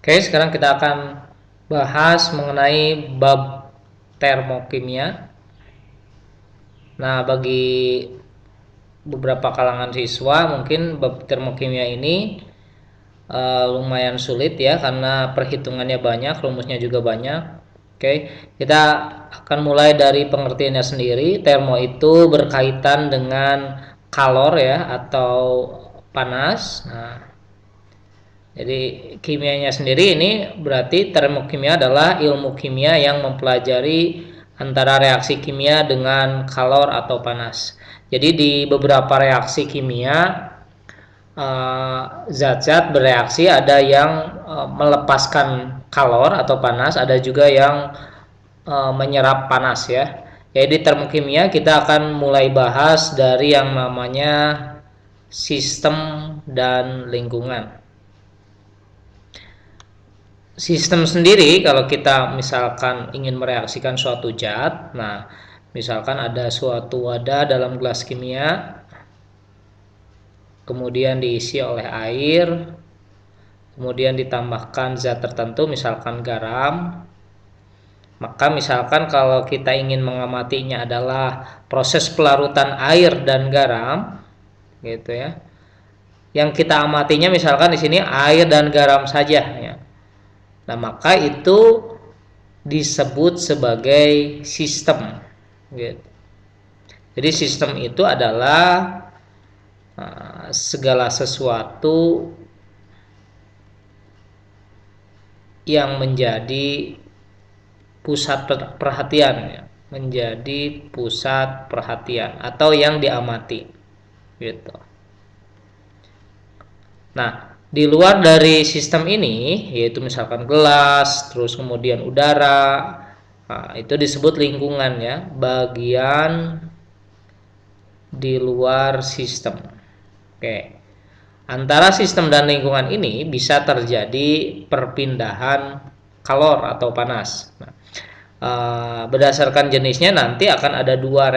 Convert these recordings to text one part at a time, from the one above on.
Oke, sekarang kita akan bahas mengenai bab termokimia. Nah, bagi beberapa kalangan siswa mungkin bab termokimia ini lumayan sulit ya karena perhitungannya banyak, rumusnya juga banyak. Oke, kita akan mulai dari pengertiannya sendiri. Termo itu berkaitan dengan kalor ya atau panas. Nah, jadi kimianya sendiri ini berarti termokimia adalah ilmu kimia yang mempelajari antara reaksi kimia dengan kalor atau panas. Jadi di beberapa reaksi kimia zat-zat bereaksi ada yang melepaskan kalor atau panas, ada juga yang menyerap panas ya. Jadi termokimia kita akan mulai bahas dari yang namanya sistem dan lingkungan. Sistem sendiri kalau kita misalkan ingin mereaksikan suatu zat, nah misalkan ada suatu wadah dalam gelas kimia, kemudian diisi oleh air, kemudian ditambahkan zat tertentu misalkan garam, maka misalkan kalau kita ingin mengamatinya adalah proses pelarutan air dan garam, gitu ya. Yang kita amatinya misalkan di sini air dan garam saja ya. Nah, maka itu disebut sebagai sistem. Gitu. Jadi sistem itu adalah segala sesuatu yang menjadi pusat perhatian, ya. Menjadi pusat perhatian atau yang diamati. Gitu. Nah, di luar dari sistem ini, yaitu misalkan gelas, terus kemudian udara, nah, itu disebut lingkungan ya, bagian di luar sistem. Oke. Antara sistem dan lingkungan ini bisa terjadi perpindahan kalor atau panas. Nah, berdasarkan jenisnya nanti akan ada dua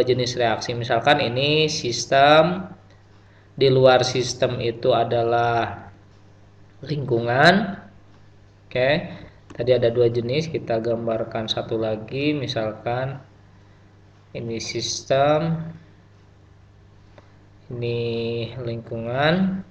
jenis reaksi. Misalkan ini sistem, di luar sistem itu adalah lingkungan. Oke, tadi ada dua jenis, kita gambarkan satu lagi. Misalkan ini sistem, ini lingkungan.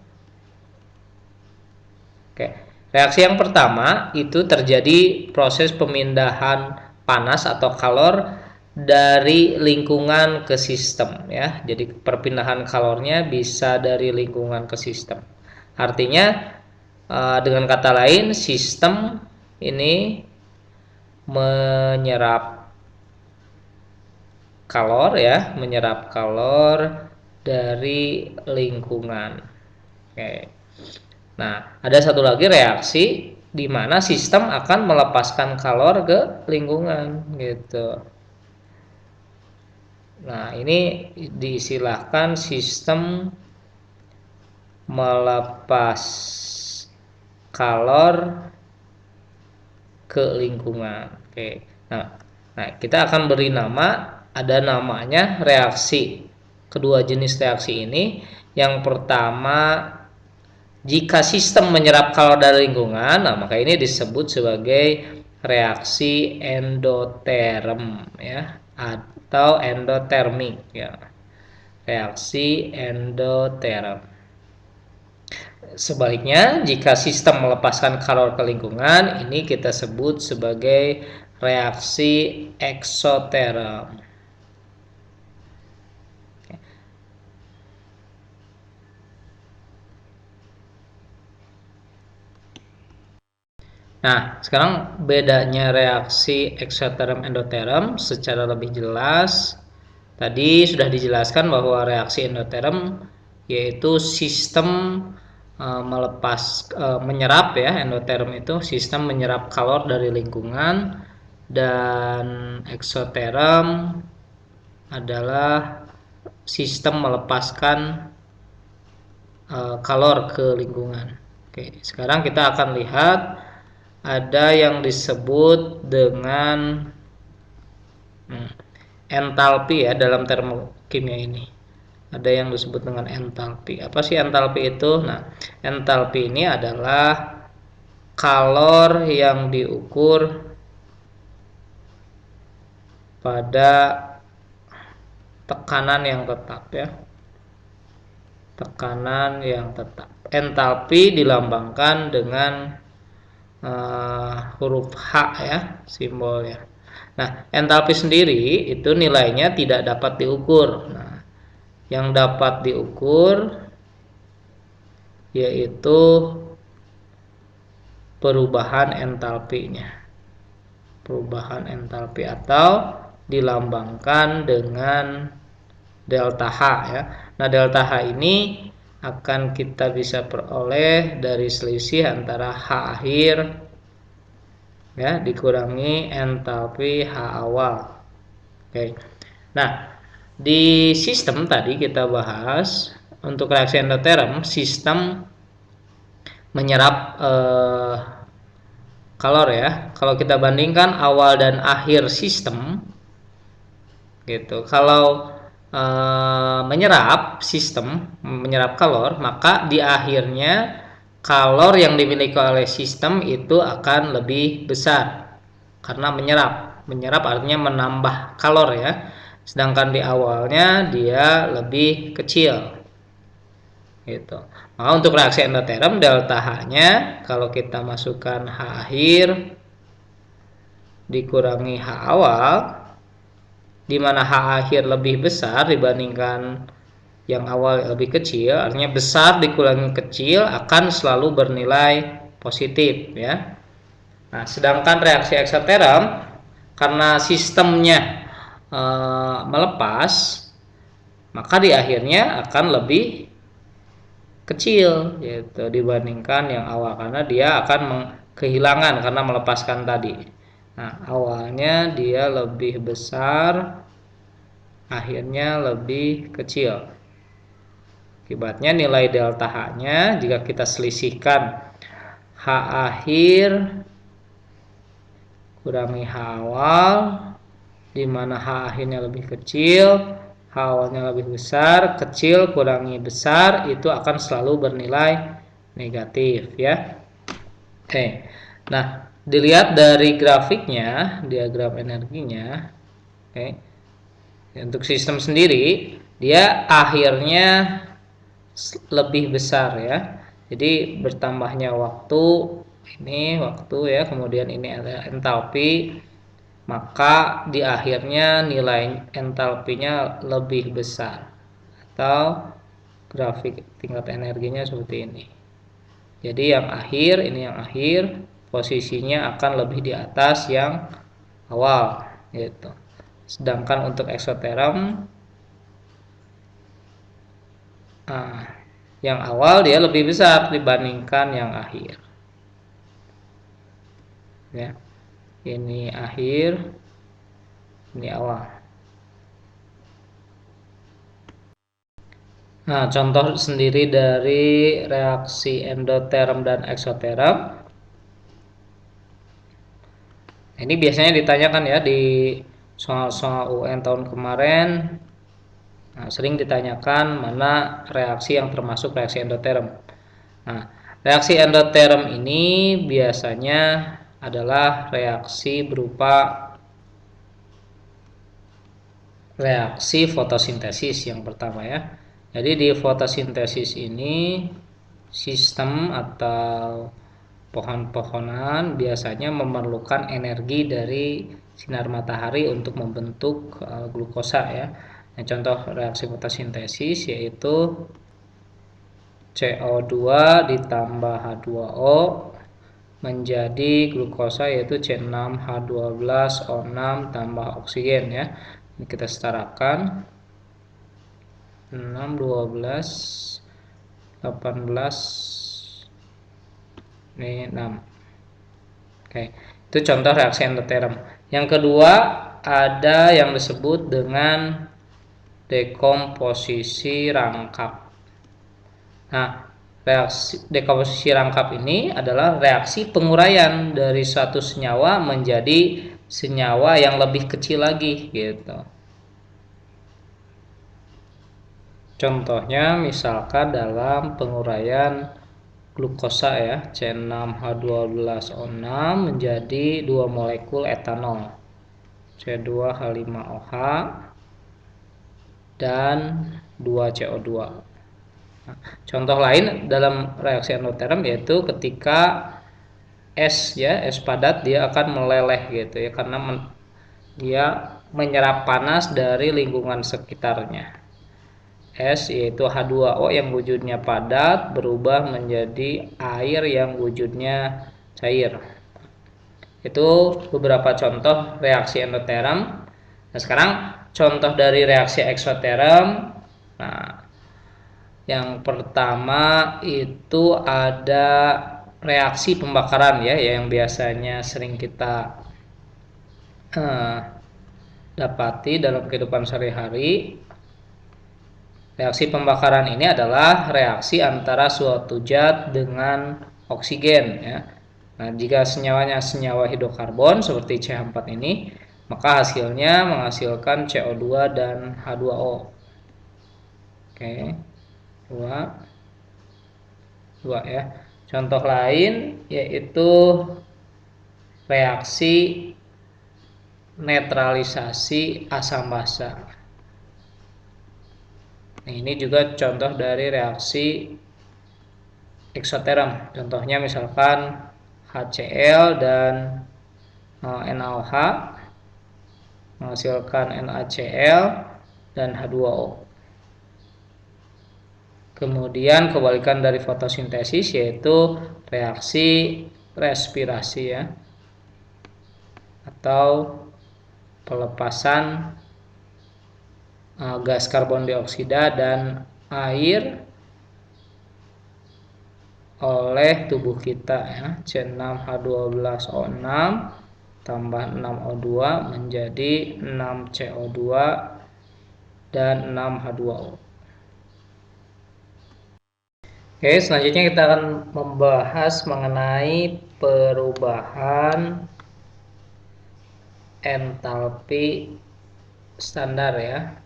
Oke, reaksi yang pertama itu terjadi proses pemindahan panas atau kalor dari lingkungan ke sistem ya. Jadi perpindahan kalornya bisa dari lingkungan ke sistem. Artinya dengan kata lain sistem ini menyerap kalor ya, menyerap kalor dari lingkungan. Oke. Nah, ada satu lagi reaksi di mana sistem akan melepaskan kalor ke lingkungan gitu. Nah, ini diistilahkan sistem melepas kalor ke lingkungan. Oke. Nah, kita akan beri nama, ada namanya reaksi. Kedua jenis reaksi ini, yang pertama jika sistem menyerap kalor dari lingkungan, nah maka ini disebut sebagai reaksi endoterm ya, atau endotermik ya. Reaksi endoterm. Sebaliknya, jika sistem melepaskan kalor ke lingkungan, ini kita sebut sebagai reaksi eksoterm. Nah, sekarang bedanya reaksi eksoterm endoterm secara lebih jelas. Tadi sudah dijelaskan bahwa reaksi endoterm yaitu sistem menyerap ya, endoterm itu sistem menyerap kalor dari lingkungan, dan eksoterm adalah sistem melepaskan kalor ke lingkungan. Oke, sekarang kita akan lihat ada yang disebut dengan entalpi ya dalam termokimia ini. Ada yang disebut dengan entalpi. Apa sih entalpi itu? Nah, entalpi ini adalah kalor yang diukur pada tekanan yang tetap ya. Tekanan yang tetap. Entalpi dilambangkan dengan huruf H ya, simbolnya. Nah, entalpi sendiri itu nilainya tidak dapat diukur. Nah, yang dapat diukur yaitu perubahan entalpinya. Perubahan entalpi atau dilambangkan dengan delta H ya. Nah, delta H ini akan kita bisa peroleh dari selisih antara H akhir ya dikurangi entalpi H awal. Oke. Nah, di sistem tadi kita bahas untuk reaksi endoterm, sistem menyerap kalor ya. Kalau kita bandingkan awal dan akhir sistem gitu. Kalau menyerap sistem menyerap kalor, maka di akhirnya kalor yang dimiliki oleh sistem itu akan lebih besar karena menyerap artinya menambah kalor ya, sedangkan di awalnya dia lebih kecil gitu. Maka untuk reaksi endoterm delta H nya kalau kita masukkan H akhir dikurangi H awal, di mana H akhir lebih besar dibandingkan yang awal lebih kecil, artinya besar dikurangi kecil akan selalu bernilai positif ya. Nah, sedangkan reaksi eksoterm karena sistemnya melepas, maka di akhirnya akan lebih kecil gitu dibandingkan yang awal karena dia akan kehilangan karena melepaskan tadi. Nah, awalnya dia lebih besar, akhirnya lebih kecil. Akibatnya nilai delta H-nya jika kita selisihkan H akhir kurangi H awal, di mana H akhirnya lebih kecil, H awalnya lebih besar, kecil kurangi besar, itu akan selalu bernilai negatif ya. Oke. Nah, dilihat dari grafiknya, diagram energinya. Oke. Untuk sistem sendiri, dia akhirnya lebih besar ya. Jadi bertambahnya waktu, ini waktu ya, kemudian ini ada entalpi, maka di akhirnya nilai entalpinya lebih besar atau grafik tingkat energinya seperti ini. Jadi yang akhir, ini yang akhir, posisinya akan lebih di atas yang awal gitu. Sedangkan untuk eksoterm yang awal dia lebih besar dibandingkan yang akhir ya. Ini akhir, ini awal. Nah, contoh sendiri dari reaksi endoterm dan eksoterm. Ini biasanya ditanyakan ya di soal-soal UN tahun kemarin. Nah, sering ditanyakan mana reaksi yang termasuk reaksi endoterm. Nah, reaksi endoterm ini biasanya adalah reaksi berupa reaksi fotosintesis yang pertama ya. Jadi di fotosintesis ini sistem atau pohon-pohonan biasanya memerlukan energi dari sinar matahari untuk membentuk glukosa ya. Nah, contoh reaksi fotosintesis yaitu CO2 ditambah H2O menjadi glukosa yaitu C6H12O6 tambah oksigen ya. Ini kita setarakan 6, 12, 18, ini 6. Oke, itu contoh reaksi endoterm. Yang kedua ada yang disebut dengan dekomposisi rangkap. Nah, reaksi dekomposisi rangkap ini adalah reaksi penguraian dari suatu senyawa menjadi senyawa yang lebih kecil lagi gitu. Contohnya misalkan dalam penguraian glukosa ya, C6H12O6 menjadi 2 molekul etanol, C2H5OH dan 2CO2. Nah, contoh lain dalam reaksi endoterm yaitu ketika es ya, es padat dia akan meleleh gitu ya, karena dia menyerap panas dari lingkungan sekitarnya. Es yaitu H2O yang wujudnya padat berubah menjadi air yang wujudnya cair. Itu beberapa contoh reaksi endoterm. Nah, sekarang contoh dari reaksi eksoterm. Nah, yang pertama itu ada reaksi pembakaran ya, yang biasanya sering kita dapati dalam kehidupan sehari-hari. Reaksi pembakaran ini adalah reaksi antara suatu zat dengan oksigen ya. Nah, jika senyawanya senyawa hidrokarbon seperti CH4 ini, maka hasilnya menghasilkan CO2 dan H2O. Oke. 2 ya. Contoh lain yaitu reaksi netralisasi asam basa. Nah, ini juga contoh dari reaksi eksoterm. Contohnya misalkan HCl dan NaOH menghasilkan NaCl dan H2O. Kemudian kebalikan dari fotosintesis yaitu reaksi respirasi ya, atau pelepasan gas karbon dioksida dan air oleh tubuh kita ya, C6H12O6 tambah 6O2 menjadi 6CO2 dan 6H2O. Oke, selanjutnya kita akan membahas mengenai perubahan entalpi standar ya.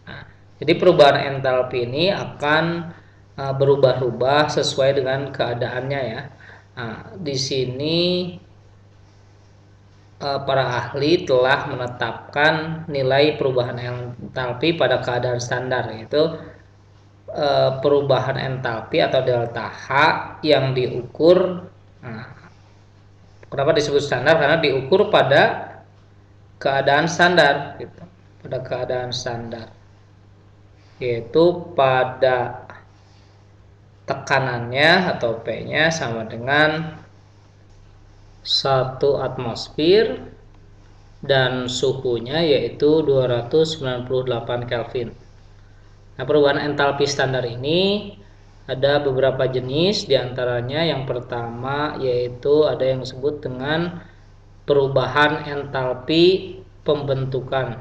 Nah, jadi perubahan entalpi ini akan berubah-ubah sesuai dengan keadaannya ya. Nah, di sini para ahli telah menetapkan nilai perubahan entalpi pada keadaan standar, yaitu perubahan entalpi atau delta H yang diukur. Nah, kenapa disebut standar? Karena diukur pada keadaan standar gitu. Pada keadaan standar yaitu pada tekanannya atau P-nya sama dengan 1 atmosfer dan suhunya yaitu 298 Kelvin. Nah, perubahan entalpi standar ini ada beberapa jenis, diantaranya yang pertama yaitu ada yang disebut dengan perubahan entalpi pembentukan.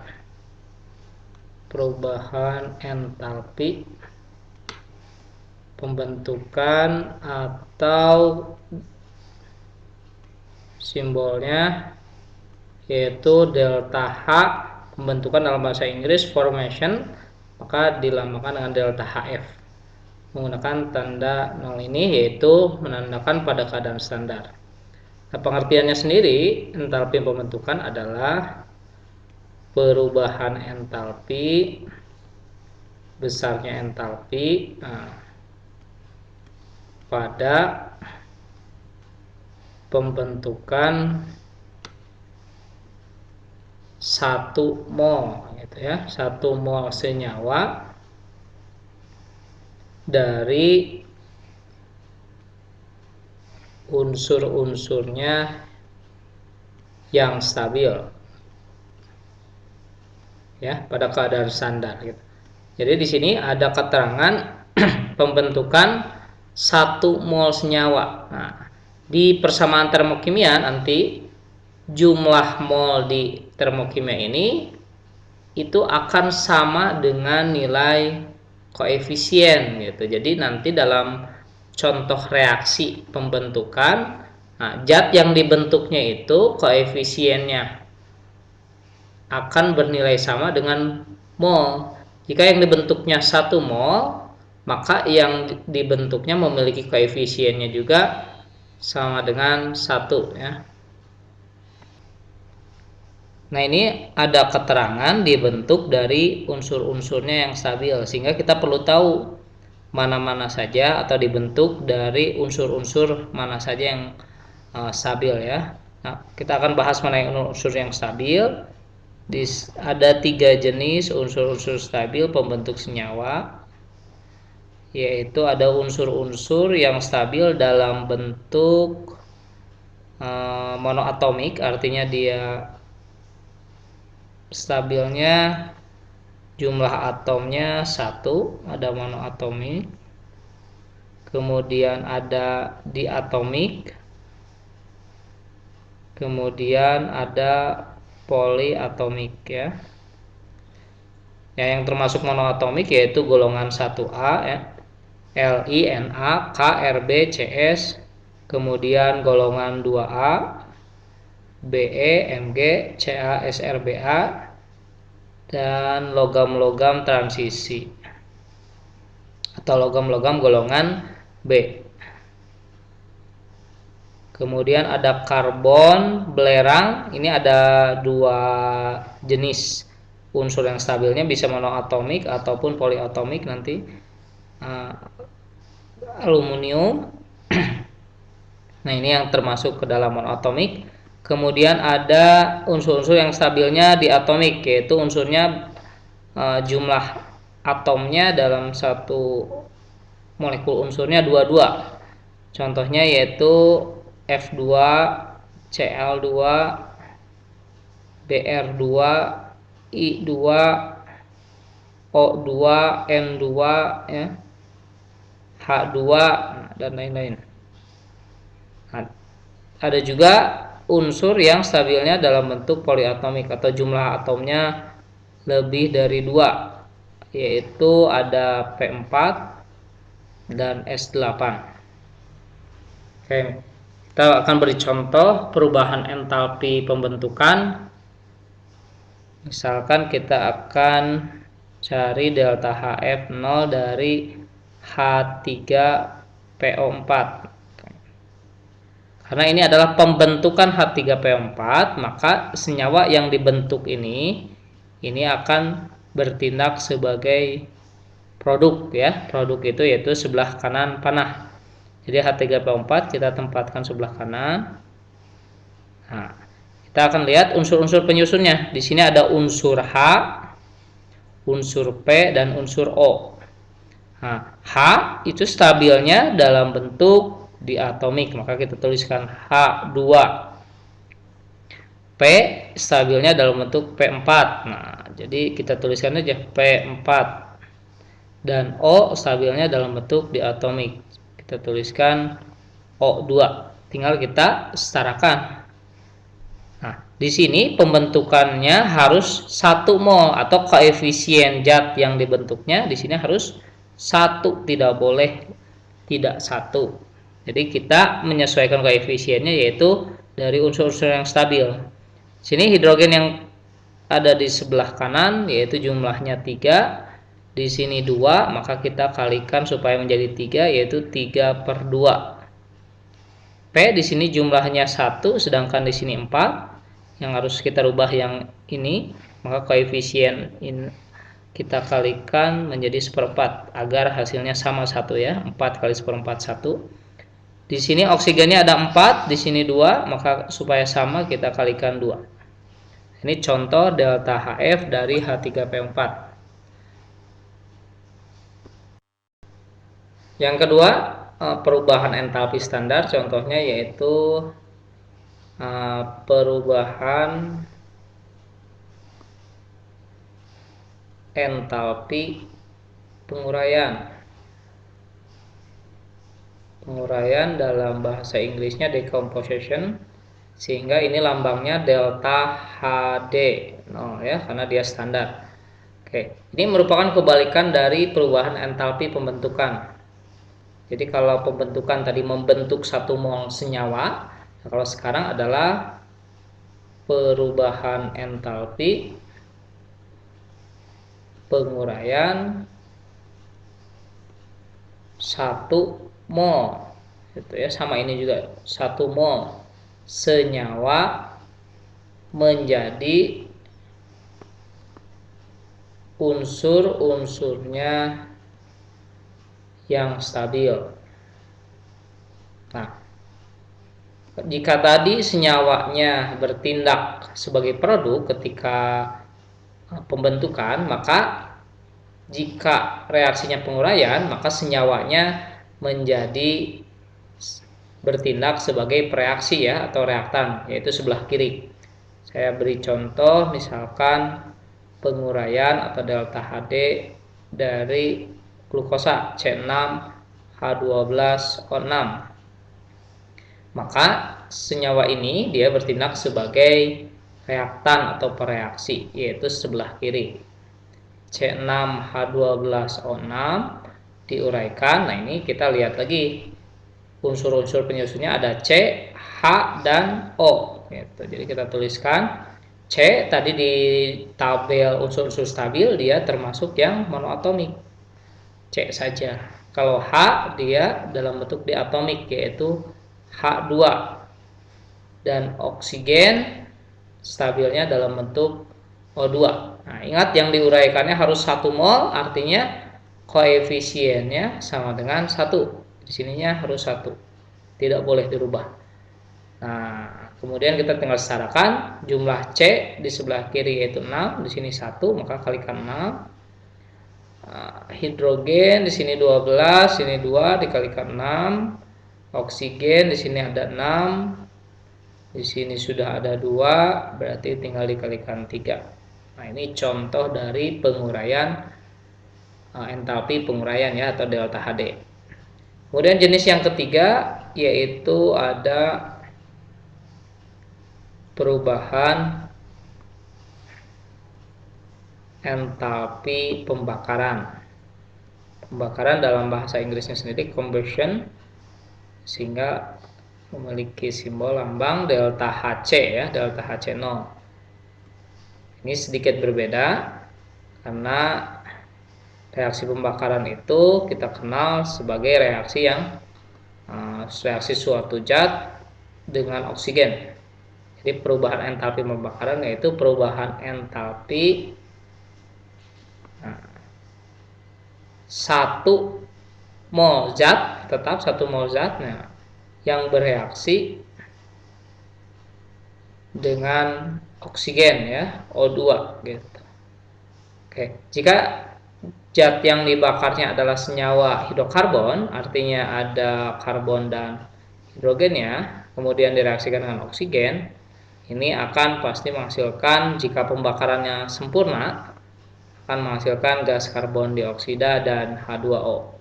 Perubahan entalpi pembentukan atau simbolnya yaitu delta H, pembentukan dalam bahasa Inggris formation, maka dilambangkan dengan delta HF menggunakan tanda 0 ini, yaitu menandakan pada keadaan standar. Nah, pengertiannya sendiri, entalpi pembentukan adalah perubahan entalpi, besarnya entalpi pada pembentukan 1 mol gitu ya, 1 mol senyawa dari unsur-unsurnya yang stabil ya pada keadaan standar gitu. Jadi di sini ada keterangan pembentukan 1 mol senyawa. Nah, di persamaan termokimia nanti jumlah mol di termokimia ini itu akan sama dengan nilai koefisien gitu. Jadi nanti dalam contoh reaksi pembentukan, zat yang dibentuknya itu koefisiennya akan bernilai sama dengan mol. Jika yang dibentuknya 1 mol, maka yang dibentuknya memiliki koefisiennya juga sama dengan 1 ya. Nah, ini ada keterangan dibentuk dari unsur-unsurnya yang stabil, sehingga kita perlu tahu mana-mana saja atau dibentuk dari unsur-unsur mana saja yang stabil ya. Nah, kita akan bahas mengenai unsur yang stabil. Ada 3 jenis unsur-unsur stabil pembentuk senyawa, yaitu ada unsur-unsur yang stabil dalam bentuk monoatomik, artinya dia stabilnya jumlah atomnya 1, ada monoatomik. Kemudian ada diatomik, kemudian ada poliatomik ya. Yang termasuk monoatomik yaitu golongan 1A ya, Li, Na, K, Rb, Cs. Kemudian golongan 2A, Be, Mg, Ca, Srba, dan logam-logam transisi atau logam-logam golongan B. Kemudian ada karbon belerang, ini ada 2 jenis unsur yang stabilnya, bisa monoatomik ataupun poliatomik nanti. Aluminium, nah ini yang termasuk ke dalam monoatomik. Kemudian ada unsur-unsur yang stabilnya diatomik, yaitu unsurnya jumlah atomnya dalam satu molekul unsurnya 22. Contohnya yaitu F2, Cl2, Br2, I2, O2, N2 ya, H2 dan lain-lain. Nah, ada juga unsur yang stabilnya dalam bentuk poliatomik atau jumlah atomnya lebih dari 2, yaitu ada P4 dan S8. Oke, kita akan beri contoh perubahan entalpi pembentukan. Misalkan kita akan cari delta HF0 dari H3PO4. Karena ini adalah pembentukan H3PO4, maka senyawa yang dibentuk ini akan bertindak sebagai produk ya. Produk itu yaitu sebelah kanan panah. Jadi H3PO4 kita tempatkan sebelah kanan. Nah, kita akan lihat unsur-unsur penyusunnya. Di sini ada unsur H, unsur P, dan unsur O. Nah, H itu stabilnya dalam bentuk diatomik, maka kita tuliskan H2. P stabilnya dalam bentuk P4. Nah, jadi kita tuliskan aja P4. Dan O stabilnya dalam bentuk diatomik. Kita tuliskan O2. Tinggal kita setarakan. Nah, di sini pembentukannya harus 1 mol atau koefisien zat yang dibentuknya di sini harus 1, tidak boleh tidak 1. Jadi kita menyesuaikan koefisiennya yaitu dari unsur-unsur yang stabil. Sini hidrogen yang ada di sebelah kanan yaitu jumlahnya 3. Di sini 2, maka kita kalikan supaya menjadi 3 yaitu 3/2. P di sini jumlahnya 1, sedangkan di sini 4. Yang harus kita rubah yang ini, maka koefisien ini kita kalikan menjadi 1/4 agar hasilnya sama 1 ya. 4 kali 1/4 1. Di sini oksigennya ada 4, di sini 2, maka supaya sama kita kalikan 2. Ini contoh delta HF dari H3PO4. Yang kedua, perubahan entalpi standar, contohnya yaitu perubahan entalpi penguraian. Penguraian dalam bahasa Inggrisnya decomposition, sehingga ini lambangnya delta HD 0 ya, karena dia standar. Oke, ini merupakan kebalikan dari perubahan entalpi pembentukan. Jadi kalau pembentukan tadi membentuk 1 mol senyawa, nah kalau sekarang adalah perubahan entalpi penguraian 1 mol gitu ya. Sama ini juga 1 mol senyawa menjadi unsur-unsurnya yang stabil. Nah, jika tadi senyawanya bertindak sebagai produk ketika pembentukan, maka jika reaksinya penguraian, maka senyawanya menjadi bertindak sebagai pereaksi ya, atau reaktan, yaitu sebelah kiri. Saya beri contoh, misalkan penguraian atau delta HD dari glukosa C6H12O6. Maka senyawa ini dia bertindak sebagai reaktan atau pereaksi, yaitu sebelah kiri. C6H12O6 diuraikan. Nah, ini kita lihat lagi unsur-unsur penyusunnya ada C, H, dan O gitu. Jadi kita tuliskan C tadi di tabel unsur-unsur stabil dia termasuk yang monoatomik, C saja. Kalau H dia dalam bentuk diatomik, yaitu H2, dan oksigen stabilnya dalam bentuk O2. Nah, ingat yang diuraikannya harus 1 mol, artinya koefisiennya sama dengan 1. Di sininya harus 1. Tidak boleh dirubah. Nah, kemudian kita tinggal setarakan jumlah C di sebelah kiri yaitu 6, di sini 1, maka kalikan 6. Hidrogen di sini 12, sini 2 dikalikan 6. Oksigen di sini ada 6. Di sini sudah ada 2, berarti tinggal dikalikan 3. Nah, ini contoh dari penguraian, entalpi penguraian ya, atau delta HD. Kemudian jenis yang ketiga yaitu ada perubahan entalpi pembakaran. Pembakaran dalam bahasa Inggrisnya sendiri combustion, sehingga memiliki simbol lambang delta Hc ya, delta Hc0. Ini sedikit berbeda karena reaksi pembakaran itu kita kenal sebagai reaksi yang reaksi suatu zat dengan oksigen. Jadi perubahan entalpi pembakaran yaitu perubahan entalpi 1 mol zat, tetap 1 mol zat yang bereaksi dengan oksigen ya, O2 gitu. Oke, jika zat yang dibakarnya adalah senyawa hidrokarbon, artinya ada karbon dan hidrogennya, kemudian direaksikan dengan oksigen, ini akan pasti menghasilkan, jika pembakarannya sempurna, akan menghasilkan gas karbon dioksida dan H2O.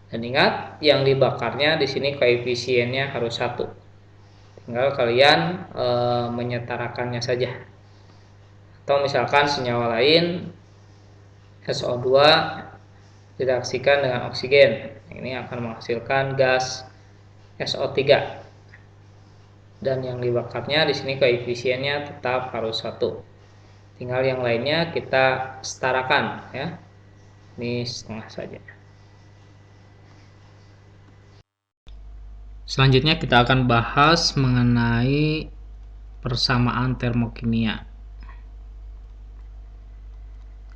Dan ingat, yang dibakarnya di sini koefisiennya harus 1. Tinggal kalian menyetarakannya saja. Atau misalkan senyawa lain SO2 direaksikan dengan oksigen, ini akan menghasilkan gas SO3. Dan yang dibakarnya di sini koefisiennya tetap harus 1. Tinggal yang lainnya kita setarakan ya. Ini setengah saja. Selanjutnya kita akan bahas mengenai persamaan termokimia.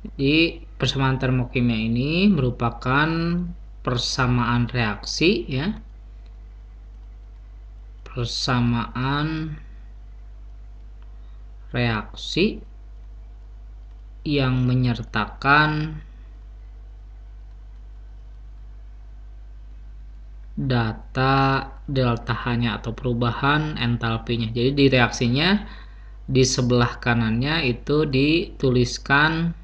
Jadi persamaan termokimia ini merupakan persamaan reaksi ya. Persamaan reaksi yang menyertakan data delta H-nya atau perubahan entalpinya. Jadi di reaksinya di sebelah kanannya itu dituliskan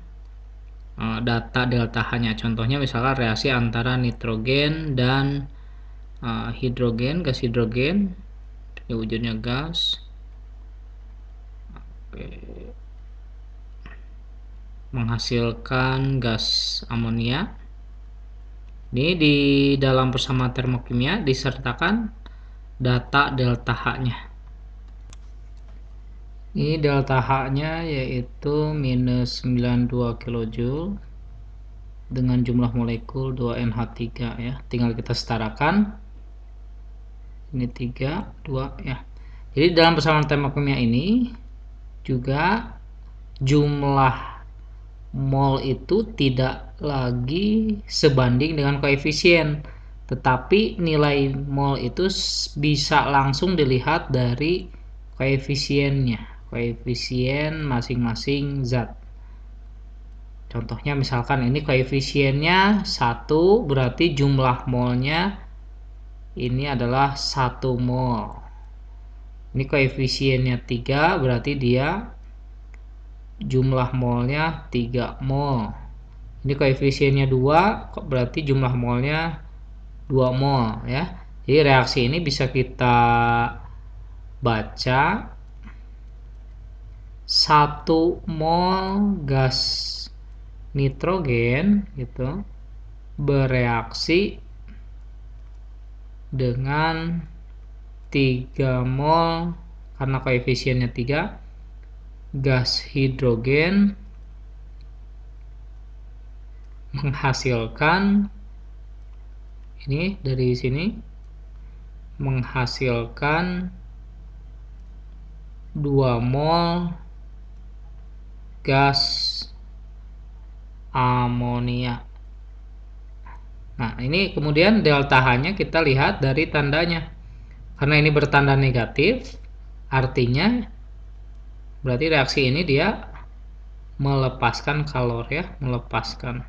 data delta H-nya. Contohnya misalkan reaksi antara nitrogen dan hidrogen, gas hidrogen, ini wujudnya gas. Menghasilkan gas amonia. Ini di dalam persamaan termokimia disertakan data delta H-nya. Ini delta H-nya yaitu minus 92 kJ. dengan jumlah molekul 2NH3 ya. Tinggal kita setarakan. Ini 3, 2 ya. Jadi dalam persamaan termokimia ini juga jumlah mol itu tidak lagi sebanding dengan koefisien, tetapi nilai mol itu bisa langsung dilihat dari koefisiennya, koefisien masing-masing zat. Contohnya misalkan ini koefisiennya 1, berarti jumlah molnya ini adalah 1 mol. Ini koefisiennya 3, berarti dia jumlah molnya 3 mol. Ini koefisiennya 2, berarti jumlah molnya 2 mol ya. Jadi reaksi ini bisa kita baca 1 mol gas nitrogen gitu bereaksi dengan 3 mol, karena koefisiennya 3, gas hidrogen menghasilkan, ini dari sini, menghasilkan 2 mol gas amonia. Nah, ini kemudian delta H-nya kita lihat dari tandanya. Karena ini bertanda negatif, artinya berarti reaksi ini dia melepaskan kalor ya, melepaskan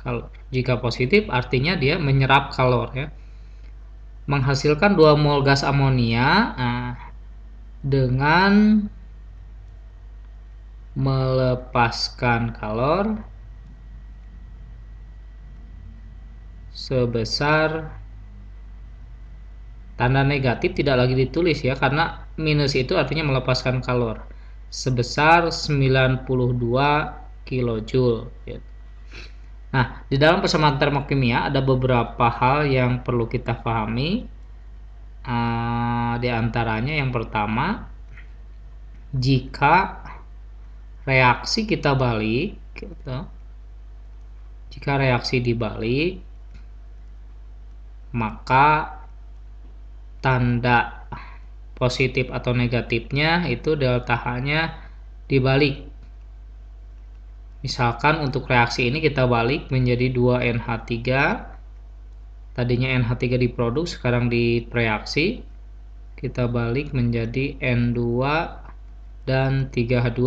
kalor. Jika positif artinya dia menyerap kalor ya. Menghasilkan 2 mol gas amonia dengan melepaskan kalor sebesar, tanda negatif tidak lagi ditulis ya, karena minus itu artinya melepaskan kalor, sebesar 92 kilojoule. Nah, di dalam persamaan termokimia ada beberapa hal yang perlu kita pahami. Di antaranya yang pertama, jika reaksi kita balik gitu, jika reaksi dibalik, maka tanda positif atau negatifnya itu delta H-nya dibalik. Misalkan untuk reaksi ini kita balik menjadi 2NH3, tadinya NH3 diproduksi, sekarang direaksi, kita balik menjadi N2 dan 3H2.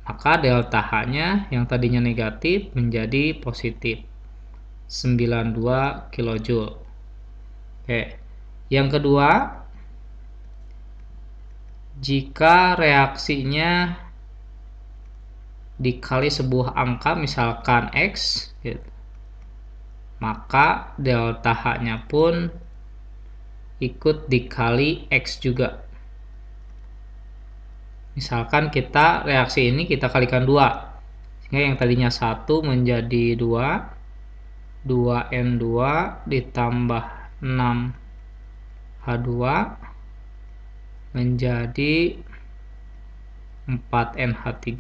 Maka delta H-nya yang tadinya negatif menjadi positif, 92 kilojoule. Oke. Yang kedua, jika reaksinya dikali sebuah angka misalkan X gitu, maka delta H-nya pun ikut dikali X juga. Misalkan kita reaksi ini kita kalikan 2, sehingga yang tadinya 1 menjadi 2, 2N2 ditambah 6H2 menjadi 4NH3,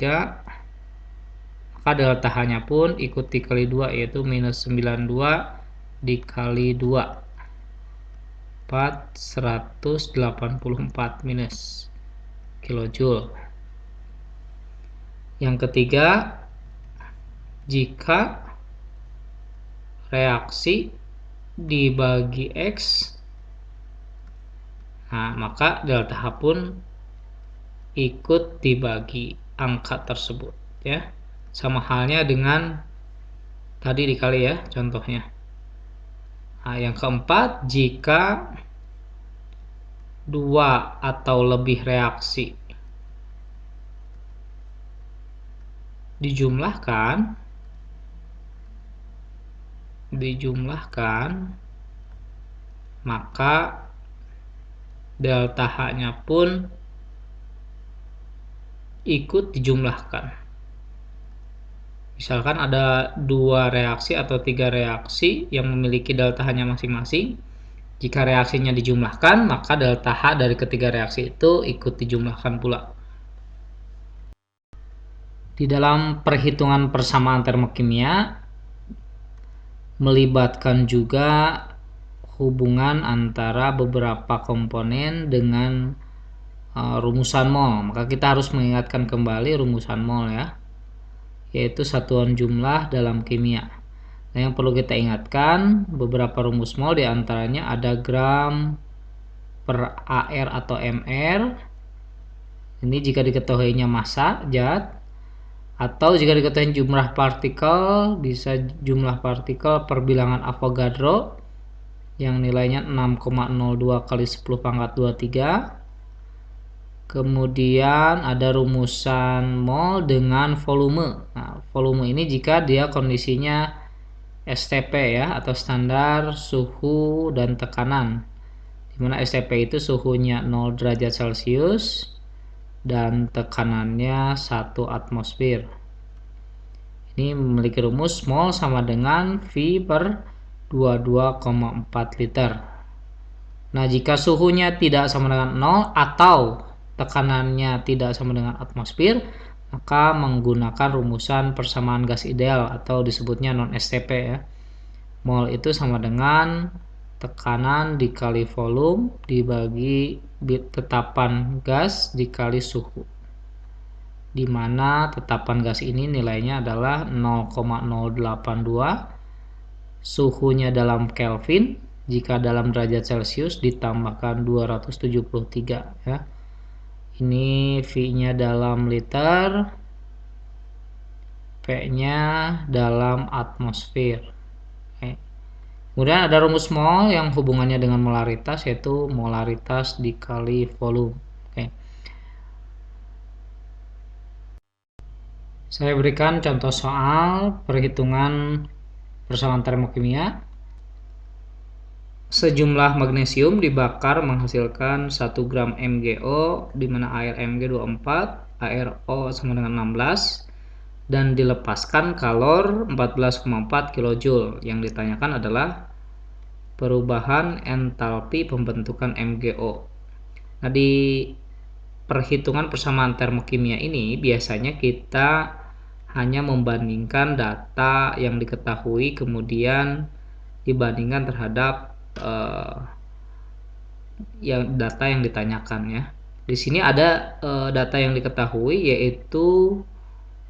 maka delta H-nya pun ikut dikali 2, yaitu minus 92 dikali 2, 184 minus kilojoule. Yang ketiga, jika reaksi dibagi X, maka delta H pun ikut dibagi angka tersebut ya. Sama halnya dengan tadi dikali ya contohnya. Yang keempat, jika 2 atau lebih reaksi dijumlahkan, maka delta H-nya pun ikut dijumlahkan. Misalkan ada 2 reaksi atau 3 reaksi yang memiliki delta H-nya masing-masing. Jika reaksinya dijumlahkan, maka delta H dari ketiga reaksi itu ikut dijumlahkan pula. Di dalam perhitungan persamaan termokimia melibatkan juga hubungan antara beberapa komponen dengan rumusan mol. Maka kita harus mengingatkan kembali rumusan mol ya, yaitu satuan jumlah dalam kimia. Nah, yang perlu kita ingatkan beberapa rumus mol, diantaranya ada gram per AR atau MR. Ini jika diketahuinya massa zat, atau jika diketahui jumlah partikel, bisa jumlah partikel per bilangan Avogadro yang nilainya 6,02 kali 10 pangkat 23. Kemudian ada rumusan mol dengan volume. Nah, volume ini jika dia kondisinya STP ya, atau standar suhu dan tekanan, dimana STP itu suhunya 0 derajat Celcius dan tekanannya 1 atmosfer. Ini memiliki rumus mol sama dengan V per 22,4 liter. Nah, jika suhunya tidak sama dengan 0 atau tekanannya tidak sama dengan atmosfer, maka menggunakan rumusan persamaan gas ideal atau disebutnya non-STP ya. Mol itu sama dengan tekanan dikali volume dibagi tetapan gas dikali suhu, di mana tetapan gas ini nilainya adalah 0,082, suhunya dalam Kelvin, jika dalam derajat Celcius ditambahkan 273 ya. Ini V-nya dalam liter, P-nya dalam atmosfer. Kemudian ada rumus mol yang hubungannya dengan molaritas, yaitu molaritas dikali volume. Saya berikan contoh soal perhitungan persamaan termokimia. Sejumlah magnesium dibakar menghasilkan 1 gram MgO, di mana air Mg24, ArO sama dengan 16, dan dilepaskan kalor 14,4 kJ. Yang ditanyakan adalah perubahan entalpi pembentukan MgO. Nah, di perhitungan persamaan termokimia ini biasanya kita hanya membandingkan data yang diketahui, kemudian dibandingkan terhadap data yang ditanyakan ya. Di sini ada data yang diketahui, yaitu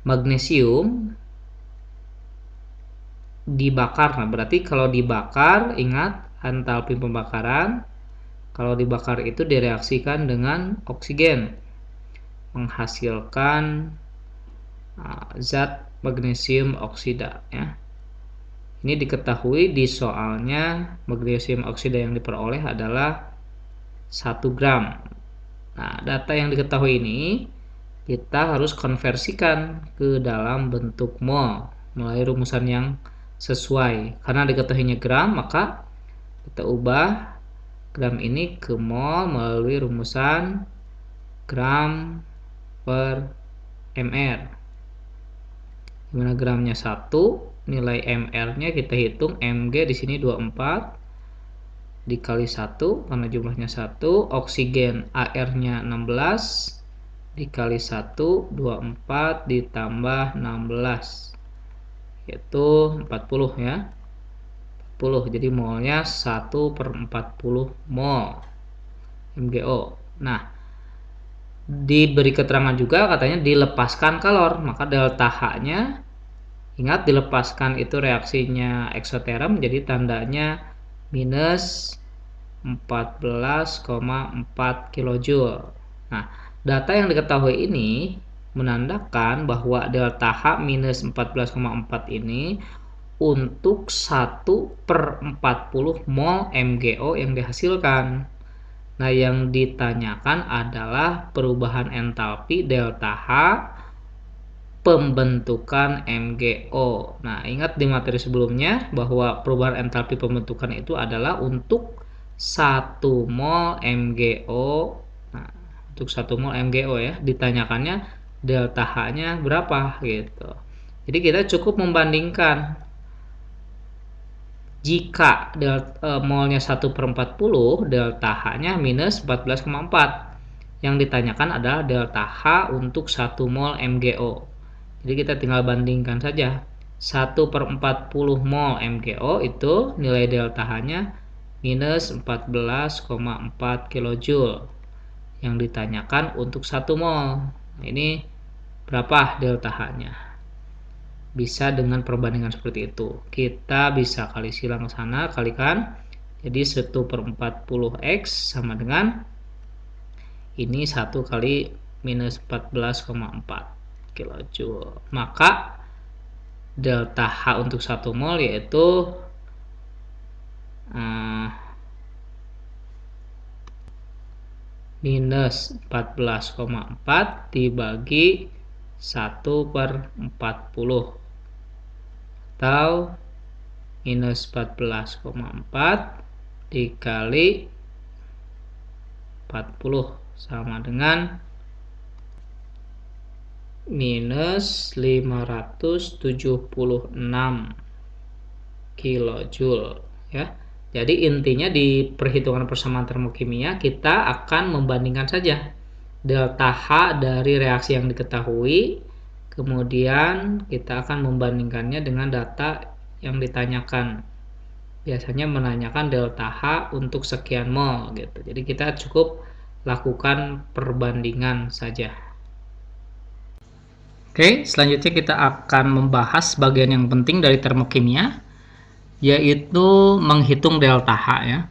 magnesium dibakar. Nah, berarti kalau dibakar, ingat entalpi pembakaran. Kalau dibakar itu direaksikan dengan oksigen, menghasilkan zat magnesium oksida ya. Ini diketahui di soalnya, magnesium oksida yang diperoleh adalah 1 gram. Nah, data yang diketahui ini kita harus konversikan ke dalam bentuk mol melalui rumusan yang sesuai. Karena diketahuinya gram, maka kita ubah gram ini ke mol melalui rumusan gram per mr, dimana gramnya 1, nilai mr-nya kita hitung, mg di sini 24 dikali 1 karena jumlahnya 1, oksigen ar-nya 16 dikali 1, 24 ditambah 16 yaitu 40 ya. 40, jadi molnya 1/40 mol MgO. Nah, diberi keterangan juga katanya dilepaskan kalor, maka delta H-nya, ingat dilepaskan itu reaksinya eksoterm, jadi tandanya minus 14,4 kJ. Nah, data yang diketahui ini menandakan bahwa delta H minus 14,4 ini untuk 1/40 mol MgO yang dihasilkan. Nah, yang ditanyakan adalah perubahan entalpi delta H pembentukan MgO. Nah, ingat di materi sebelumnya bahwa perubahan entalpi pembentukan itu adalah untuk 1 mol MgO. Nah, untuk 1 mol MgO ya, ditanyakannya delta H-nya berapa gitu. Jadi kita cukup membandingkan. Jika molnya 1/40, delta H-nya minus 14,4. Yang ditanyakan adalah delta H untuk 1 mol MgO. Jadi kita tinggal bandingkan saja. 1/40 mol MgO itu nilai delta H-nya minus 14,4 kJ yang ditanyakan untuk 1 mol. Nah, ini berapa delta H-nya? Bisa dengan perbandingan seperti itu. Kita bisa kali silang ke sana, kalikan. Jadi 1/40X sama dengan ini 1 kali minus 14,4 kJ. Maka delta H untuk 1 mol yaitu minus 14,4 dibagi 1/40 atau minus 14,4 dikali 40 sama dengan minus 576 kilojoule ya. Jadi intinya di perhitungan persamaan termokimia kita akan membandingkan saja delta H dari reaksi yang diketahui, kemudian kita akan membandingkannya dengan data yang ditanyakan. Biasanya menanyakan delta H untuk sekian mol gitu. Jadi kita cukup lakukan perbandingan saja. Oke, selanjutnya kita akan membahas bagian yang penting dari termokimia, yaitu menghitung delta H ya.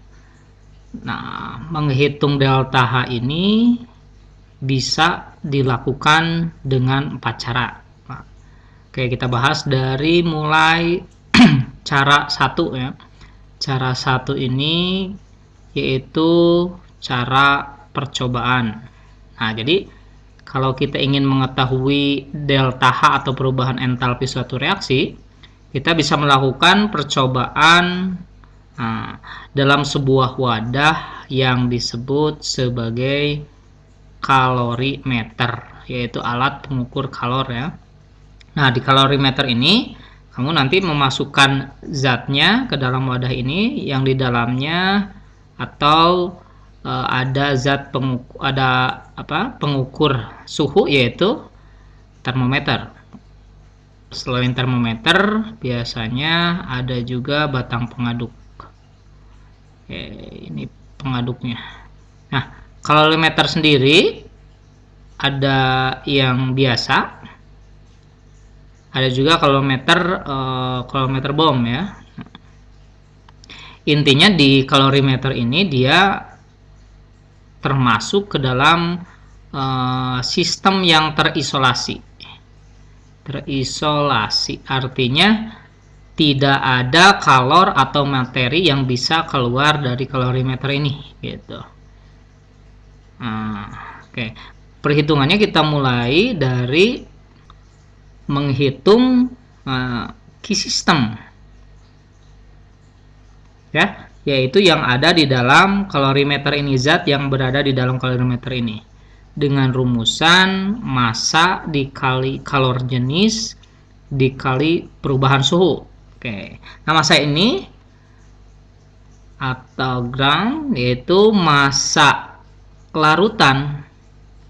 Nah, menghitung delta H ini bisa dilakukan dengan 4 cara. Nah, oke, kita bahas dari mulai cara 1 ya. Cara 1 ini yaitu cara percobaan. Nah, jadi kalau kita ingin mengetahui delta H atau perubahan entalpi suatu reaksi, kita bisa melakukan percobaan dalam sebuah wadah yang disebut sebagai kalorimeter, yaitu alat pengukur kalor ya. Nah, di kalorimeter ini kamu nanti memasukkan zatnya ke dalam wadah ini yang di dalamnya atau ada zat pengukur suhu yaitu termometer. Selain termometer biasanya ada juga batang pengaduk. Oke, ini pengaduknya. Nah, kalorimeter sendiri ada yang biasa, ada juga kalorimeter bom ya. Intinya di kalorimeter ini dia termasuk ke dalam sistem yang terisolasi. Terisolasi artinya tidak ada kalor atau materi yang bisa keluar dari kalorimeter ini gitu. Oke. Perhitungannya kita mulai dari menghitung key system ya, yaitu yang ada di dalam kalorimeter ini, zat yang berada di dalam kalorimeter ini, dengan rumusan massa dikali kalor jenis dikali perubahan suhu. Oke. Nah, massa ini atau gram yaitu massa larutan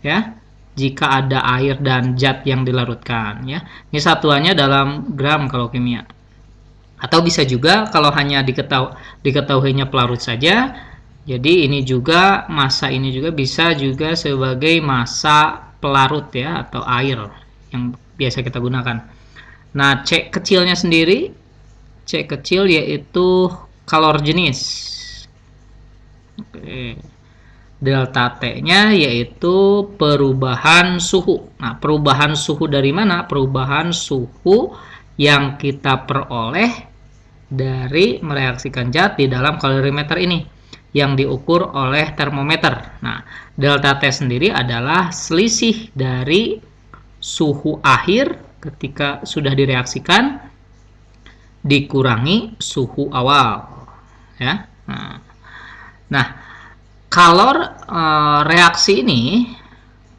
ya, jika ada air dan zat yang dilarutkan ya. Ini satuannya dalam gram kalau kimia. Atau bisa juga kalau hanya diketahuinya pelarut saja. Jadi ini juga massa ini juga bisa juga sebagai massa pelarut ya, atau air yang biasa kita gunakan. Nah, C kecilnya sendiri, C kecil yaitu kalor jenis. Oke. Delta T-nya yaitu perubahan suhu. Nah, perubahan suhu dari mana? Perubahan suhu yang kita peroleh dari mereaksikan zat di dalam kalorimeter ini yang diukur oleh termometer. Nah, delta T sendiri adalah selisih dari suhu akhir ketika sudah direaksikan dikurangi suhu awal ya. Nah, kalor reaksi ini